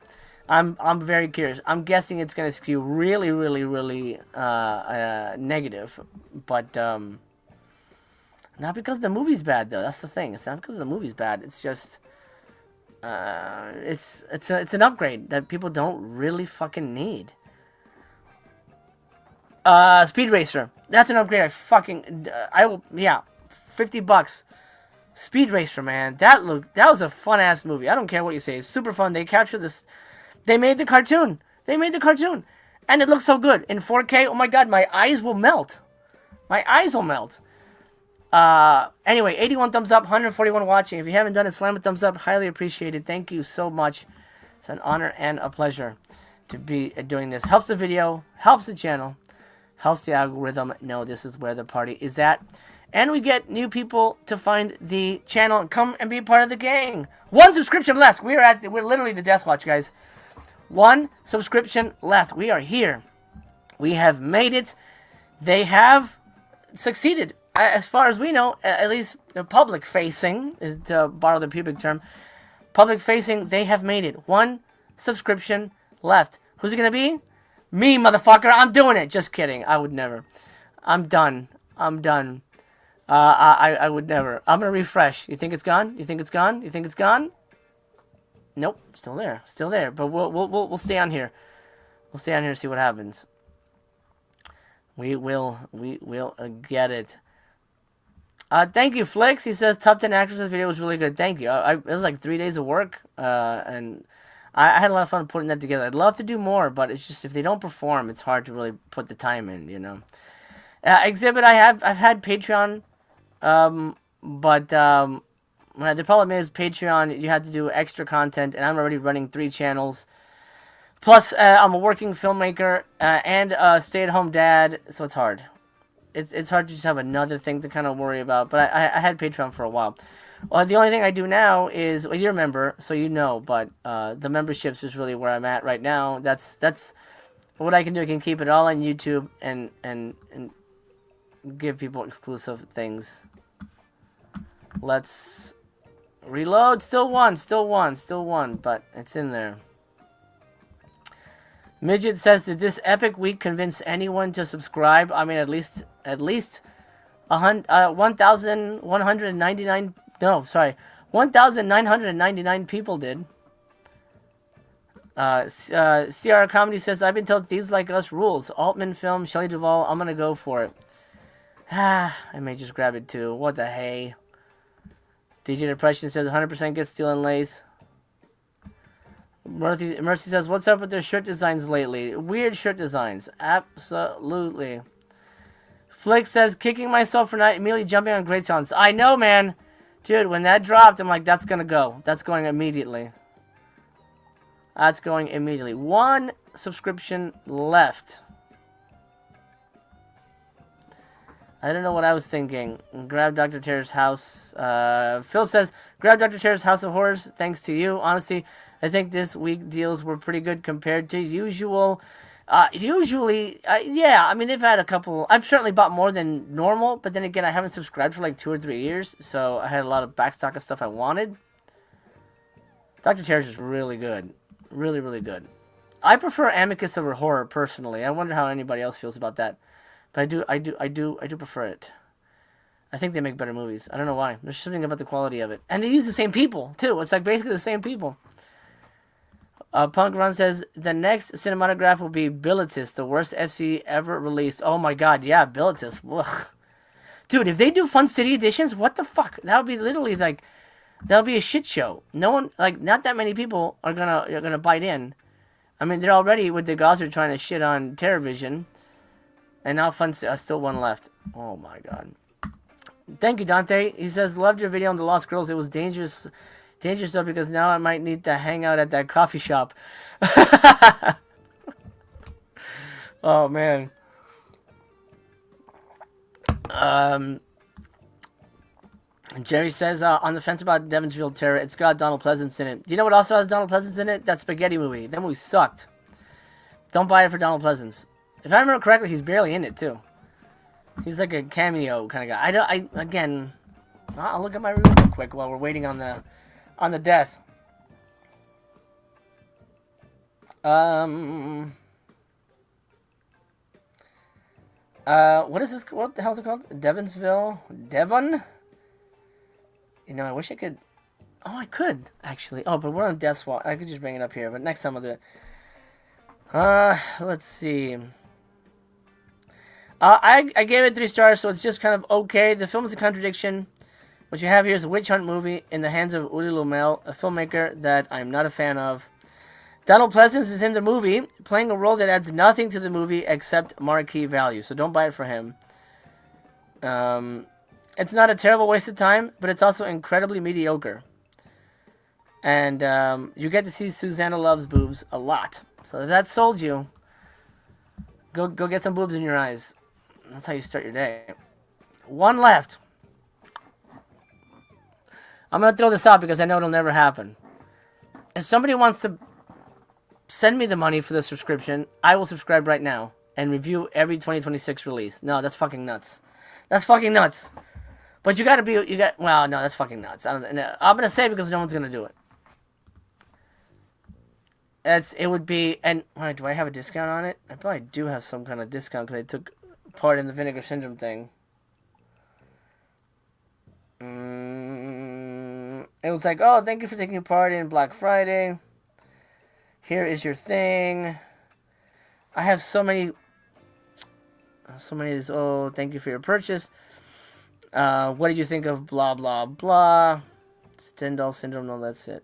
I'm very curious. I'm guessing it's going to skew really, really, really negative, but not because the movie's bad, though. That's the thing. It's not because the movie's bad. It's just... it's an upgrade that people don't really fucking need. Speed Racer. That's an upgrade. Yeah, $50. Speed Racer, man. That was a fun ass movie. I don't care what you say. It's super fun. They captured this. They made the cartoon. And it looks so good in 4K. Oh my God, my eyes will melt. Anyway, 81 thumbs up, 141 watching. If you haven't done it, slam a thumbs up. Highly appreciated. Thank you so much. It's an honor and a pleasure to be doing this. Helps the video, helps the channel, helps the algorithm know this is where the party is at. And we get new people to find the channel and come and be part of the gang. 1 subscription left. We're literally the Death Watch, guys. 1 subscription left. We are here. We have made it. They have succeeded. As far as we know, at least the public facing, to borrow the pubic term, public facing, they have made it. 1 subscription left. Who's it going to be? Me, motherfucker. I'm doing it. Just kidding. I would never. I'm done. I'm done. I would never. I'm going to refresh. You think it's gone? You think it's gone? You think it's gone? Nope. Still there. Still there. But we'll stay on here. We'll stay on here and see what happens. We will get it. Thank you, Flix. He says top 10 actresses video was really good. Thank you. It was like 3 days of work, and I had a lot of fun putting that together. I'd love to do more, but it's just if they don't perform, it's hard to really put the time in, you know. Exhibit, I've had Patreon, but the problem is Patreon, you have to do extra content, and I'm already running 3 channels. Plus, I'm a working filmmaker and a stay-at-home dad, so it's hard. It's hard to just have another thing to kind of worry about. But I had Patreon for a while. Well, the only thing I do now is, well, you're a member, so you know. But the memberships is really where I'm at right now. That's what I can do. I can keep it all on YouTube and give people exclusive things. Let's reload. Still one. But it's in there. Midget says, did this epic week convince anyone to subscribe? I mean, at least 1,999 people did. CR Comedy says, I've been told Thieves Like Us rules. Altman film, Shelley Duvall, I'm gonna go for it. I may just grab it too. What the hey? DJ Depression says, 100% get Steel and Lace. Mercy says, what's up with their shirt designs lately? Weird shirt designs. Absolutely. Flick says, kicking myself for not immediately jumping on Great Sounds. I know, man. Dude, when that dropped, I'm like, that's going to go. That's going immediately. That's going immediately. 1 subscription left. I don't know what I was thinking. Grab Dr. Terror's house. Phil says, grab Dr. Terror's House of Horrors. Thanks to you. Honestly, I think this week deals were pretty good compared to usual. Yeah, I mean, they've had a couple. I've certainly bought more than normal, but then again, I haven't subscribed for like 2 or 3 years, so I had a lot of backstock of stuff I wanted. Dr. Terror's is really good. Really, really good. I prefer Amicus over horror, personally. I wonder how anybody else feels about that. But I do prefer it. I think they make better movies. I don't know why. There's something about the quality of it. And they use the same people, too. It's like basically the same people. Punk Run says, the next cinematograph will be Bilitis, the worst FC ever released. Oh my god, yeah, Bilitis. Ugh. Dude, if they do Fun City editions, what the fuck? That would be literally like, that would be a shit show. No one, like, not that many people are gonna bite in. I mean, they're already with the Gauzzer trying to shit on TerrorVision. And now still 1 left. Oh my god. Thank you, Dante. He says, loved your video on the Lost Girls. It was dangerous though, because now I might need to hang out at that coffee shop. Oh man. Jerry says, on the fence about Devonsville Terror, it's got Donald Pleasance in it. You know what also has Donald Pleasance in it? That spaghetti movie. That movie sucked. Don't buy it for Donald Pleasance. If I remember correctly, he's barely in it too. He's like a cameo kind of guy. Again, I'll look at my review real quick while we're waiting on the death. What is this? What the hell is it called? Devonsville? Devon? You know, I wish I could. Oh, I could actually. Oh, but we're on Death Swap. I could just bring it up here, but next time I'll do it. Let's see. I gave it 3 stars, so it's just kind of okay. The film is a contradiction. What you have here is a witch hunt movie in the hands of Uli Lumel, a filmmaker that I'm not a fan of. Donald Pleasance is in the movie, playing a role that adds nothing to the movie except marquee value, so don't buy it for him. It's not a terrible waste of time, but it's also incredibly mediocre. And you get to see Susanna Love's boobs a lot. So if that sold you, go get some boobs in your eyes. That's how you start your day. One left. I'm going to throw this out because I know it'll never happen. If somebody wants to send me the money for the subscription, I will subscribe right now and review every 2026 release. No, that's fucking nuts. That's fucking nuts. But you got to be, well, no, that's fucking nuts. I'm going to say it because no one's going to do it. It would be, and wait, do I have a discount on it? I probably do have some kind of discount because I took part in the Vinegar Syndrome thing. It was like, oh, thank you for taking part in Black Friday. Here is your thing. I have so many of these. Oh, thank you for your purchase. What did you think of blah, blah, blah? Stendhal Syndrome, no, that's it.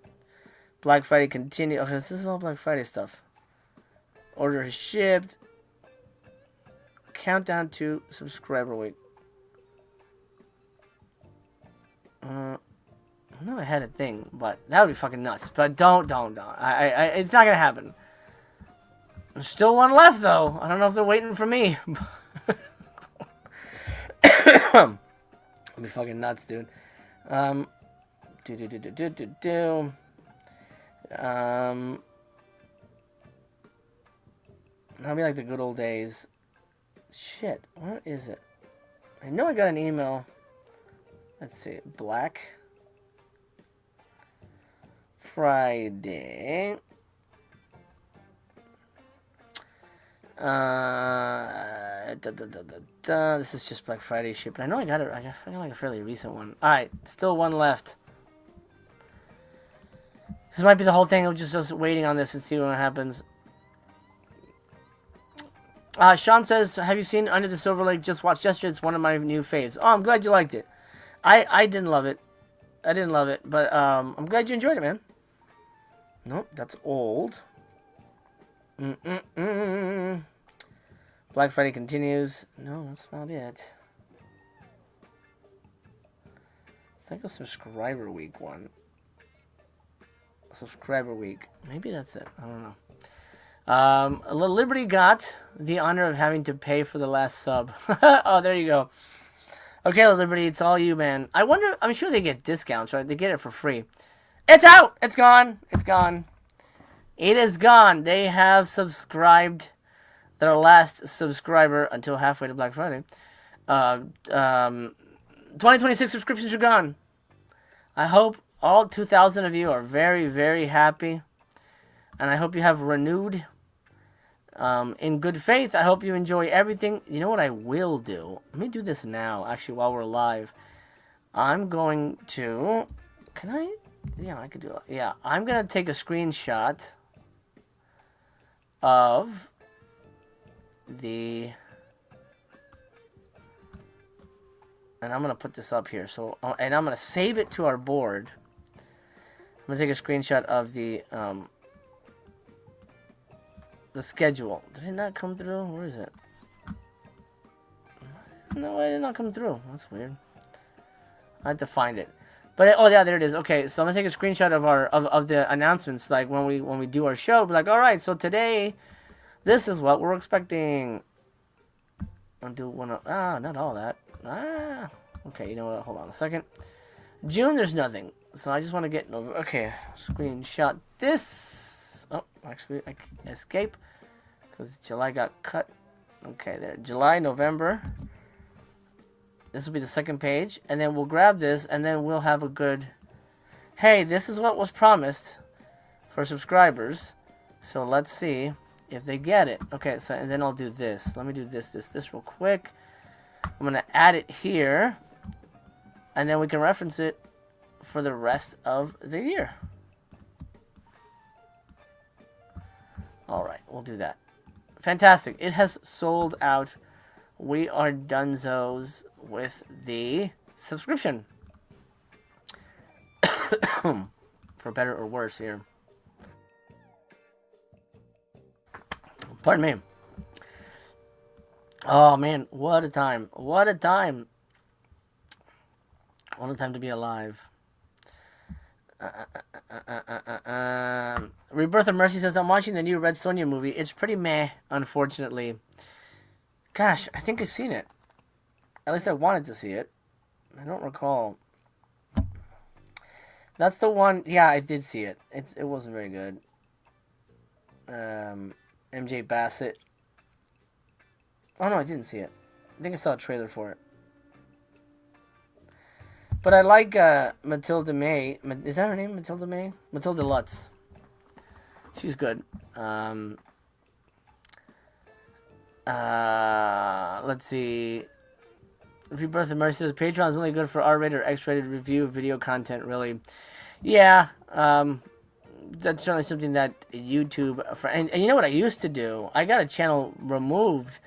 Black Friday continue. Okay, this is all Black Friday stuff. Order is shipped. Countdown to subscriber week. I know I had a thing, but that would be fucking nuts. But don't. It's not gonna happen. There's still one left though. I don't know if they're waiting for me. It'll be fucking nuts, dude. That'll be like the good old days. Shit, what is it? I know I got an email. Let's see, Black Friday. This is just Black Friday shit, but I know I got it. I got like a fairly recent one. All right, still one left. This might be the whole thing of just waiting on this and see what happens. Sean says, have you seen Under the Silver Lake? Just watched yesterday. It's one of my new faves. Oh, I'm glad you liked it. I didn't love it. I didn't love it, but I'm glad you enjoyed it, man. Nope, that's old. Black Friday continues. No, that's not it. It's like a subscriber week one. Subscriber week. Maybe that's it. I don't know. Liberty got the honor of having to pay for the last sub. Oh, there you go. Okay, Liberty, it's all you, man. I wonder, I'm sure they get discounts, right? They get it for free. It's out! It's gone! It's gone. It is gone. They have subscribed their last subscriber until halfway to Black Friday. 2026 subscriptions are gone. I hope all 2,000 of you are very, very happy. And I hope you have renewed in good faith. I hope you enjoy everything. You know what I will do? Let me do this now, actually, while we're live. I'm going to... Can I? Yeah, I could do it. Yeah, I'm going to take a screenshot of the... And I'm going to put this up here. So, and I'm going to save it to our board. I'm going to take a screenshot of the schedule. Did it not come through? Where is it? No, it did not come through. That's weird. I have to find it. But oh yeah, there it is. Okay, so I'm gonna take a screenshot of our of the announcements, like when we do our show. Be like, all right, so today, this is what we're expecting. I'll do one. Not all that. Okay, you know what? Hold on a second. June, there's nothing. So I just want to get over. Okay, screenshot this. Oh, actually, I can escape because July got cut. Okay, there. July, November. This will be the second page, and then we'll grab this, and then we'll have a good. Hey, this is what was promised for subscribers. So let's see if they get it. Okay, so and then I'll do this. Let me do this real quick. I'm gonna add it here, and then we can reference it for the rest of the year. All right, we'll do that. Fantastic. It has sold out. We are donezos with the subscription. For better or worse here. Pardon me. Oh, man. What a time. What a time. Only time to be alive. Rebirth of Mercy says, I'm watching the new Red Sonja movie. It's pretty meh, unfortunately. Gosh, I think I've seen it. At least I wanted to see it. I don't recall. That's the one. Yeah, I did see it. It wasn't very good. MJ Bassett. Oh no, I didn't see it. I think I saw a trailer for it. But I like Matilda May. Is that her name? Matilda May? Matilda Lutz. She's good. Let's see. Rebirth of Mercy says Patreon is only good for R-rated or X-rated review of video content. Really, yeah. That's certainly something that YouTube and you know what I used to do? I got a channel removed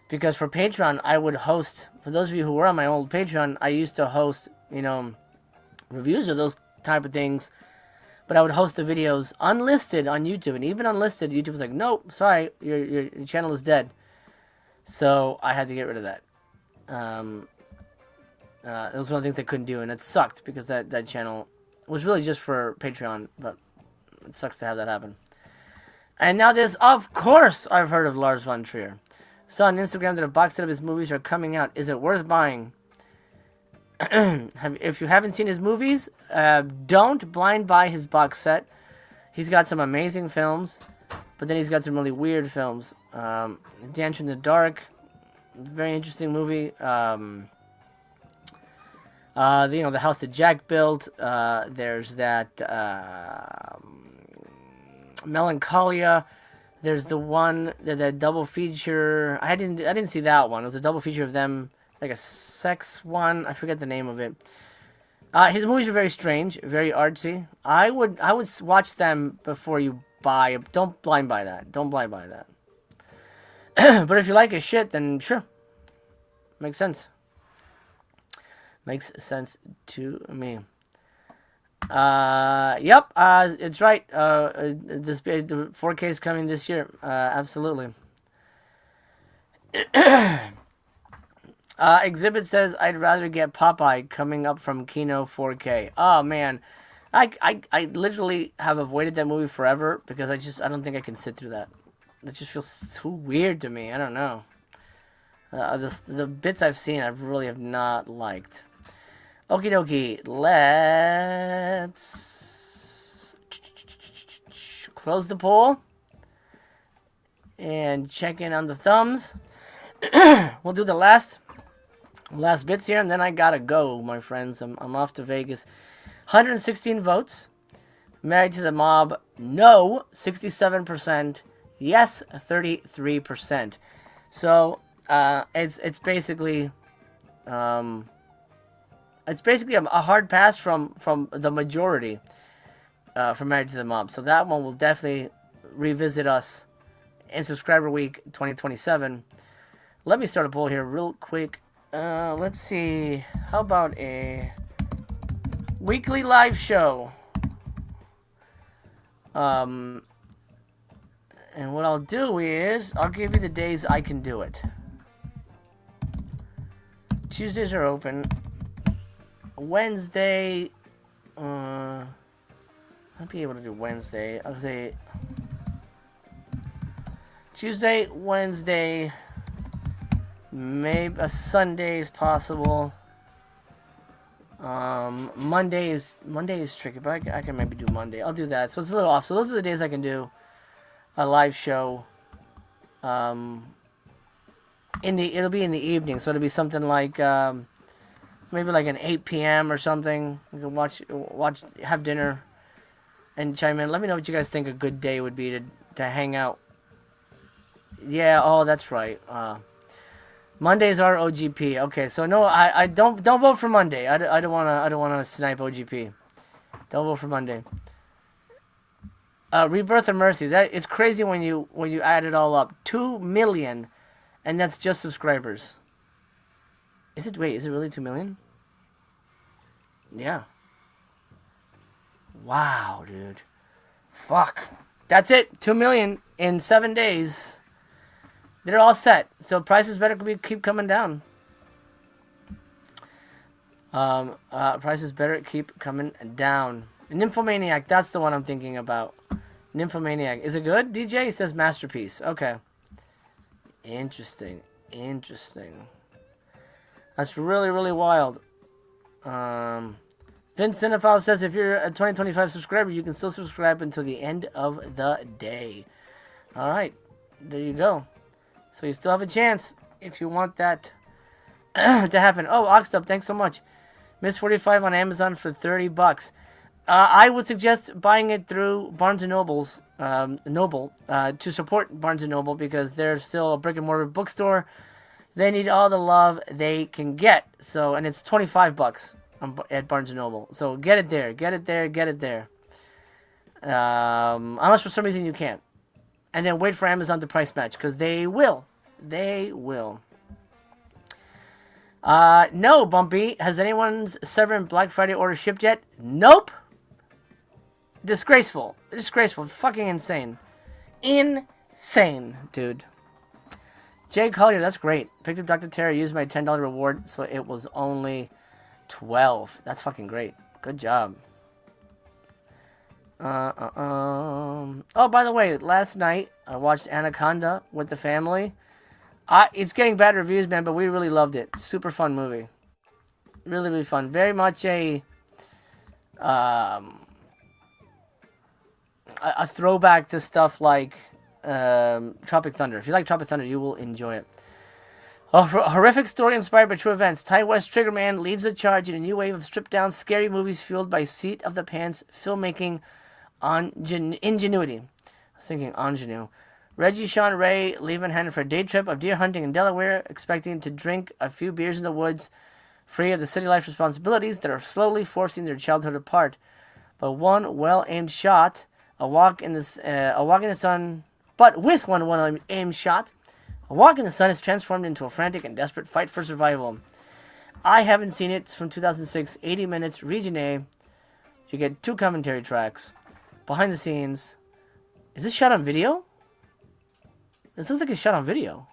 because for Patreon I would host. For those of you who were on my old Patreon, I used to host, reviews of those type of things. But I would host the videos unlisted on YouTube, and even unlisted, YouTube was like, "Nope, sorry, your channel is dead." So I had to get rid of that. It was one of the things I couldn't do, and it sucked because that channel was really just for Patreon, but it sucks to have that happen. And now this, of course, I've heard of Lars von Trier. Saw on Instagram that a box set of his movies are coming out. Is it worth buying? If you haven't seen his movies, don't blind buy his box set. He's got some amazing films, but then he's got some really weird films. Dancer in the Dark, very interesting movie. The house that Jack built. There's that Melancholia. There's the one that double feature. I didn't see that one. It was a double feature of them, like a sex one. I forget the name of it. His movies are very strange, very artsy. I would watch them before you buy. Don't blind buy that. Don't blind buy that. But if you like his shit, then sure, makes sense. Makes sense to me. Yep. It's right. The 4K is coming this year. Absolutely. Exhibit says I'd rather get Popeye coming up from Kino 4K. Oh man, I literally have avoided that movie forever because I don't think I can sit through that. It just feels too weird to me. I don't know. The bits I've seen I really have not liked. Okie dokie, let's close the poll and check in on the thumbs. We'll do the last bits here, and then I gotta go, my friends. I'm off to Vegas. 116 votes. Married to the Mob, no, 67%. Yes, 33%. So it's basically a hard pass from the majority for Married to the Mob. So that one will definitely revisit us in Subscriber Week 2027. Let me start a poll here real quick. Let's see. How about a weekly live show? And what I'll do is I'll give you the days I can do it. Tuesdays are open. Wednesday, I'll be able to do Wednesday. I'll say Tuesday, Wednesday, maybe a Sunday is possible. Monday is tricky, but I can maybe do Monday. I'll do that. So it's a little off. So those are the days I can do a live show. It'll be in the evening, so it'll be something like maybe like an 8 p.m. or something. We can watch, have dinner, and chime in. Let me know what you guys think a good day would be to hang out. Yeah, oh, that's right. Mondays are OGP. Okay, so no, I don't vote for Monday. I don't wanna snipe OGP. Don't vote for Monday. Rebirth of Mercy. That it's crazy when you add it all up. 2 million, and that's just subscribers. Is it really 2 million? Yeah. Wow, dude. Fuck. That's it. 2 million in 7 days. They're all set. So prices better keep coming down. Prices better keep coming down. Nymphomaniac, that's the one I'm thinking about. Nymphomaniac. Is it good, DJ? It says masterpiece. Okay. Interesting. Interesting. That's really, really wild. Vince Cinephile says if you're a 2025 subscriber, you can still subscribe until the end of the day. All right. There you go. So you still have a chance if you want that to happen. Oh, Oxtub, thanks so much. Miss 45 on Amazon for $30. I would suggest buying it through Barnes and Noble's to support Barnes and Noble because they're still a brick and mortar bookstore. They need all the love they can get. So, and it's $25 at Barnes and Noble. So get it there, get it there, get it there. Unless for some reason you can't, and then wait for Amazon to price match because they will. They will. No, Bumpy. Has anyone's Severin Black Friday order shipped yet? Nope. Disgraceful. Disgraceful. Fucking insane. Insane, dude. Jay Collier, that's great. Picked up Dr. Terra, used my $10 reward, so it was only $12. That's fucking great. Good job. Oh, by the way, last night I watched Anaconda with the family. It's getting bad reviews, man, but we really loved it. Super fun movie. Really, really fun. Very much a throwback to stuff like Tropic Thunder. If you like Tropic Thunder, you will enjoy it. A horrific story inspired by true events. Ty West Triggerman leads the charge in a new wave of stripped-down, scary movies fueled by seat-of-the-pants filmmaking ingenuity. I was thinking ingenue. Reggie Sean Ray leave Manhattan for a day trip of deer hunting in Delaware, expecting to drink a few beers in the woods, free of the city life responsibilities that are slowly forcing their childhood apart. But one well-aimed shot, a walk in the sun. But with one well-aimed shot, a walk in the sun is transformed into a frantic and desperate fight for survival. I haven't seen it. It's from 2006, 80 minutes, Region A. You get 2 commentary tracks. Behind the scenes. Is this shot on video? This looks like it's shot on video.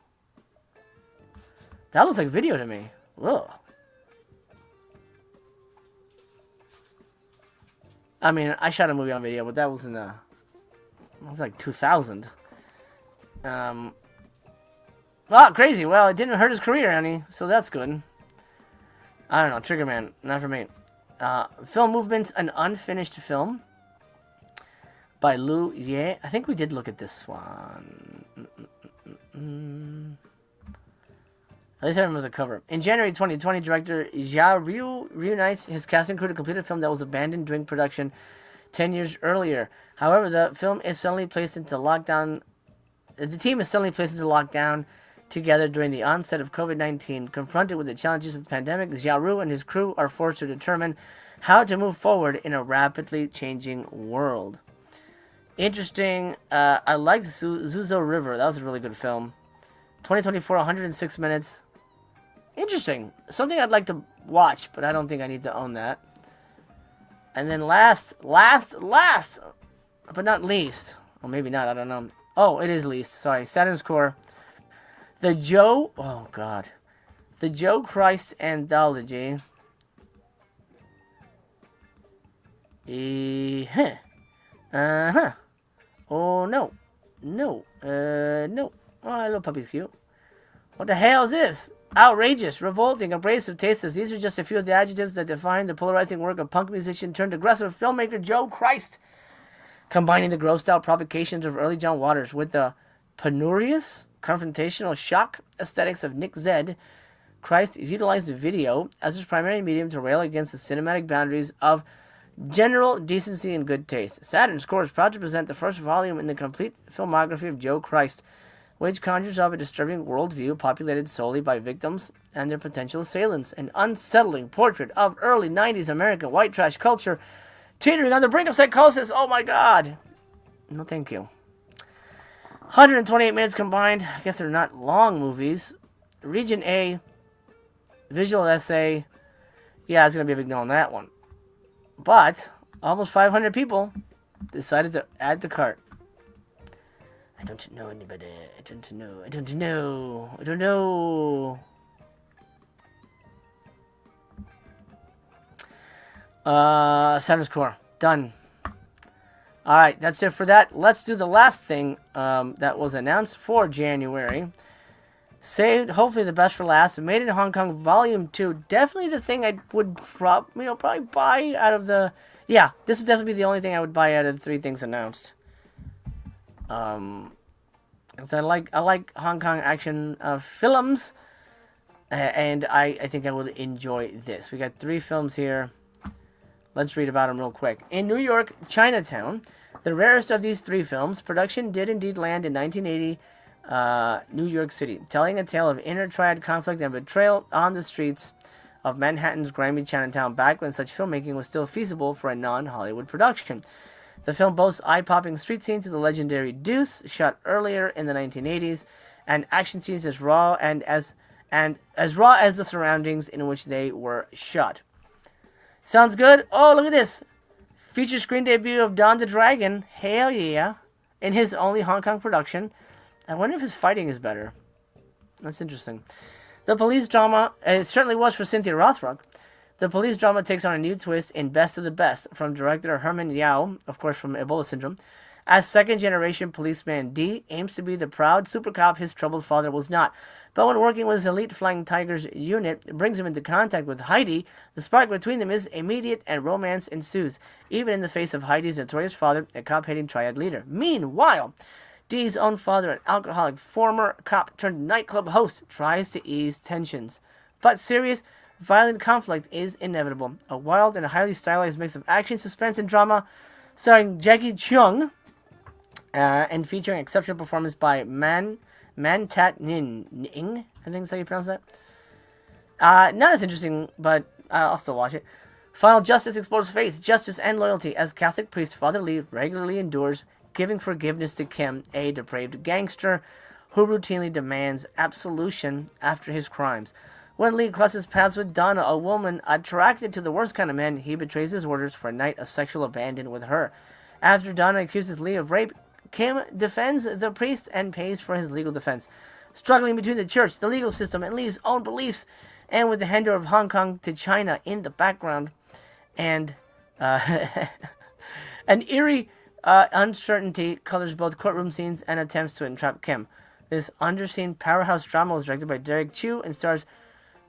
That looks like video to me. Ugh. I mean, I shot a movie on video, but that was in it was like 2000. Crazy. Well, it didn't hurt his career any, so that's good. I don't know. Triggerman, not for me. Film Movements, an unfinished film by Lou Ye. I think we did look at this one. At least I remember the cover. In January 2020, director Jia Ryu reunites his cast and crew to complete a film that was abandoned during production 10 years earlier. However, the film is suddenly placed into lockdown. The team is suddenly placed into lockdown together during the onset of COVID-19. Confronted with the challenges of the pandemic, Jia Ryu and his crew are forced to determine how to move forward in a rapidly changing world. Interesting. I liked Zuzo River. That was a really good film. 2024, 106 minutes. Interesting. Something I'd like to watch, but I don't think I need to own that. And then last, but not least. Or maybe not, I don't know. Oh, it is least. Sorry. Saturn's Core. The Joe Christ Anthology. Oh, no. No. No. Oh, little puppy's cute. What the hell is this? Outrageous, revolting, abrasive, tasteless. These are just a few of the adjectives that define the polarizing work of punk musician turned aggressive filmmaker Joe Christ. Combining the grossed-out provocations of early John Waters with the penurious, confrontational shock aesthetics of Nick Zedd, Christ utilized video as his primary medium to rail against the cinematic boundaries of general decency and good taste. Saturn's Core is proud to present the first volume in the complete filmography of Joe Christ, which conjures up a disturbing worldview populated solely by victims and their potential assailants. An unsettling portrait of early 90s American white trash culture teetering on the brink of psychosis. Oh my god. No thank you. 128 minutes combined. I guess they're not long movies. Region A. Visual essay. Yeah, it's going to be a big no on that one. But almost 500 people decided to add to cart. I don't know anybody. I don't know. Status quo. Done. All right, that's it for that. Let's do the last thing that was announced for January. Saved, hopefully the best for last. Made in Hong Kong Volume 2. Definitely the thing I would probably buy out of the... Yeah, this would definitely be the only thing I would buy out of the three things announced. Because I like Hong Kong action films. And I think I would enjoy this. We got three films here. Let's read about them real quick. In New York, Chinatown, the rarest of these three films, production did indeed land in 1980, New York City, telling a tale of inter-triad conflict and betrayal on the streets of Manhattan's grimy Chinatown back when such filmmaking was still feasible for a non-Hollywood production. The film boasts eye-popping street scenes to the legendary Deuce, shot earlier in the 1980s, and action scenes as raw as the surroundings in which they were shot. Sounds good? Oh, look at this. Feature screen debut of Don the Dragon. Hell yeah. In his only Hong Kong production. I wonder if his fighting is better. That's interesting. The police drama, it certainly was for Cynthia Rothrock. The police drama takes on a new twist in Best of the Best from director Herman Yao, of course from Ebola Syndrome. As second-generation policeman D aims to be the proud super cop his troubled father was not. But when working with his elite Flying Tigers unit brings him into contact with Heidi, the spark between them is immediate and romance ensues, even in the face of Heidi's notorious father, a cop-hating triad leader. Meanwhile, D's own father, an alcoholic former cop turned nightclub host, tries to ease tensions. But serious, violent conflict is inevitable. A wild and highly stylized mix of action, suspense, and drama, starring Jackie Chung, and featuring exceptional performance by Tat Ning, I think that's how you pronounce that. Not as interesting, but I'll still watch it. Final Justice explores faith, justice, and loyalty as Catholic priest Father Lee regularly endures, giving forgiveness to Kim, a depraved gangster who routinely demands absolution after his crimes. When Lee crosses paths with Donna, a woman attracted to the worst kind of men, he betrays his orders for a night of sexual abandon with her. After Donna accuses Lee of rape, Kim defends the priest and pays for his legal defense. Struggling between the church, the legal system, and Lee's own beliefs, and with the handover of Hong Kong to China in the background, and an eerie uncertainty colors both courtroom scenes and attempts to entrap Kim. This underseen powerhouse drama was directed by Derek Chu and stars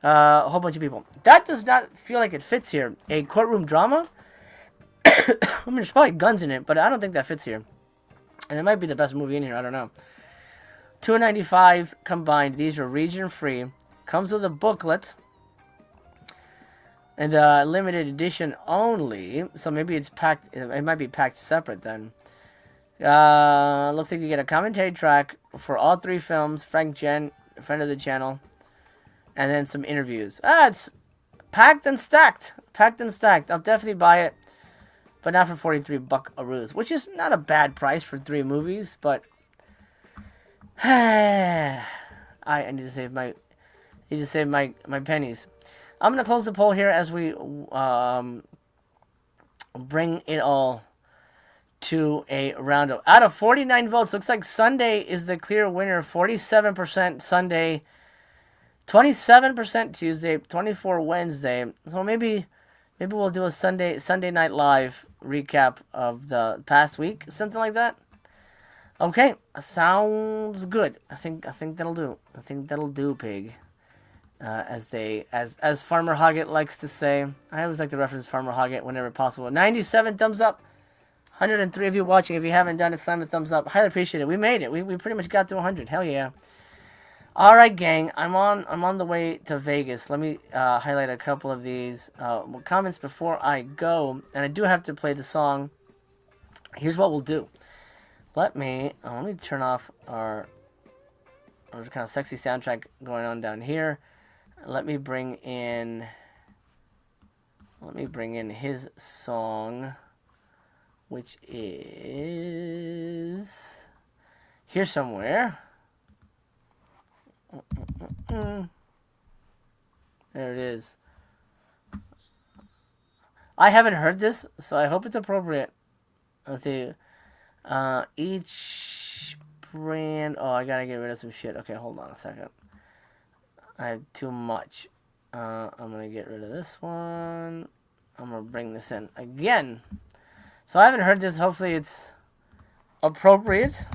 a whole bunch of people. That does not feel like it fits here. A courtroom drama? I mean, there's probably guns in it, but I don't think that fits here. And it might be the best movie in here, I don't know. $2.95 combined. These are region free. Comes with a booklet. And limited edition only. So maybe it's packed. It might be packed separate then. Looks like you get a commentary track for all three films. Frank Jen, a friend of the channel. And then some interviews. It's packed and stacked. Packed and stacked. I'll definitely buy it. But not for 43 buckaroos, which is not a bad price for three movies, but I need to save my pennies. I'm gonna close the poll here as we bring it all to a roundup. Out of 49 votes, looks like Sunday is the clear winner. 47% Sunday, 27% Tuesday, 24% Wednesday. So maybe we'll do a Sunday Night Live recap of the past week, something like that. Okay, sounds good. I think that'll do. I think that'll do, pig. As Farmer Hoggett likes to say. I always like to reference Farmer Hoggett whenever possible. 97 thumbs up. 103 of you watching. If you haven't done it, slam a thumbs up. Highly appreciate it. We made it. We pretty much got to 100. Hell yeah. All right, gang. I'm on the way to Vegas. Let me highlight a couple of these comments before I go, and I do have to play the song. Here's what we'll do. Let me turn off our kind of sexy soundtrack going on down here. Let me bring in his song, which is here somewhere. There it is. I haven't heard this, so I hope it's appropriate. Let's see. Each brand... Oh, I gotta get rid of some shit. Okay, hold on a second. I have too much. I'm gonna get rid of this one. I'm going to bring this in again. So I haven't heard this. Hopefully it's appropriate.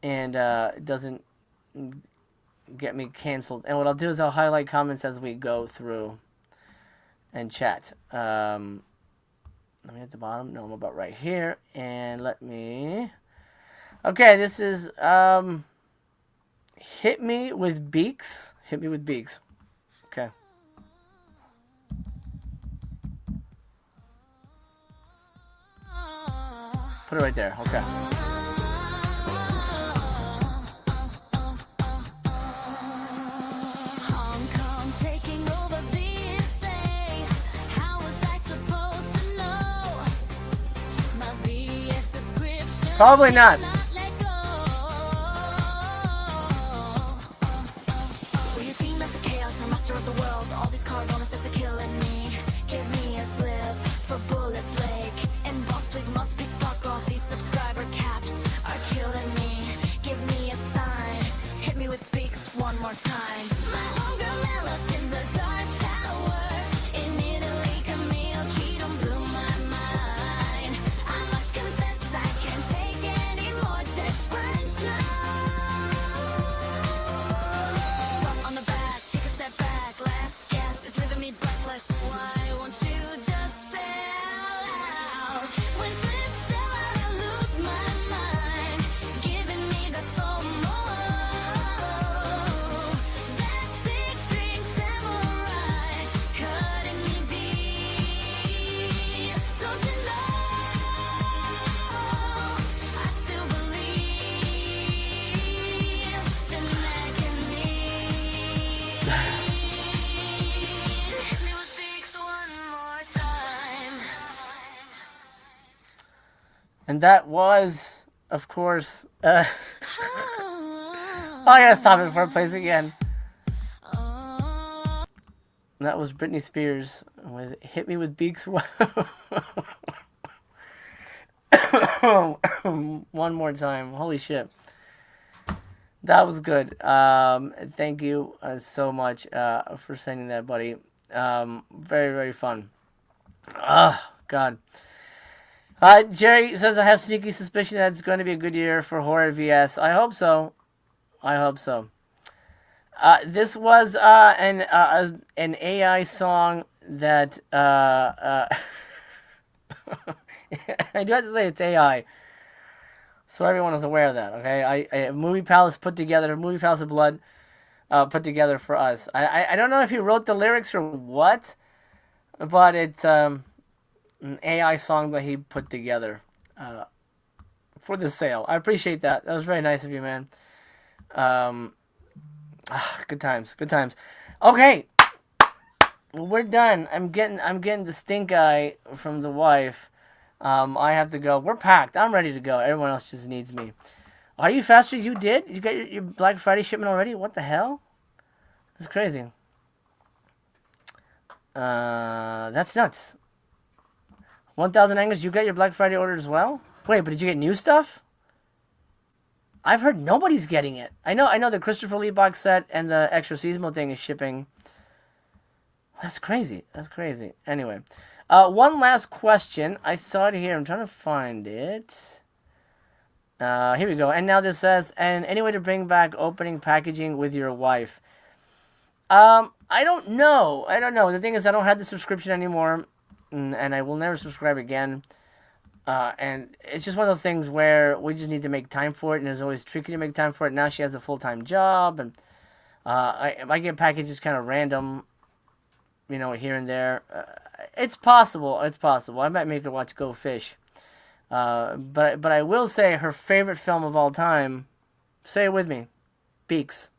And it doesn't get me canceled. And what I'll do is I'll highlight comments as we go through and chat. Let me hit the bottom. No, I'm about right here. And let me... Okay, this is Hit Me With Beaks. Hit Me With Beaks. Okay. Put it right there. Okay. Probably not. And that was, of course, I gotta stop it before it plays again. And that was Britney Spears with Hit Me With Beaks. One more time. Holy shit. That was good. Thank you so much for sending that, buddy. Very, very fun. Oh, God. Jerry says, I have sneaky suspicion that it's going to be a good year for horror VS. I hope so. I hope so. This was an AI song that I do have to say it's AI, so everyone is aware of that. Okay, Movie Palace put together, Movie Palace of Blood put together for us. I don't know if he wrote the lyrics or what, but it's an AI song that he put together for the sale. I appreciate that. That was very nice of you, man. Good times. Good times. Okay. We're done. I'm getting the stink eye from the wife. I have to go. We're packed. I'm ready to go. Everyone else just needs me. Are you faster? You did? You got your Black Friday shipment already? What the hell? That's crazy. That's nuts. 1,000 Angus, you got your Black Friday order as well? Wait, but did you get new stuff? I've heard nobody's getting it. I know the Christopher Lee box set and the extra seasonal thing is shipping. That's crazy. That's crazy. Anyway, one last question. I saw it here. I'm trying to find it. Here we go. And now this says, and any way to bring back opening packaging with your wife? I don't know. The thing is, I don't have the subscription anymore, and I will never subscribe again. And it's just one of those things where we just need to make time for it, and it's always tricky to make time for it. Now she has a full-time job, and I get packages kind of random, here and there. It's possible. It's possible. I might make her watch Go Fish. But I will say her favorite film of all time, say it with me, Beaks.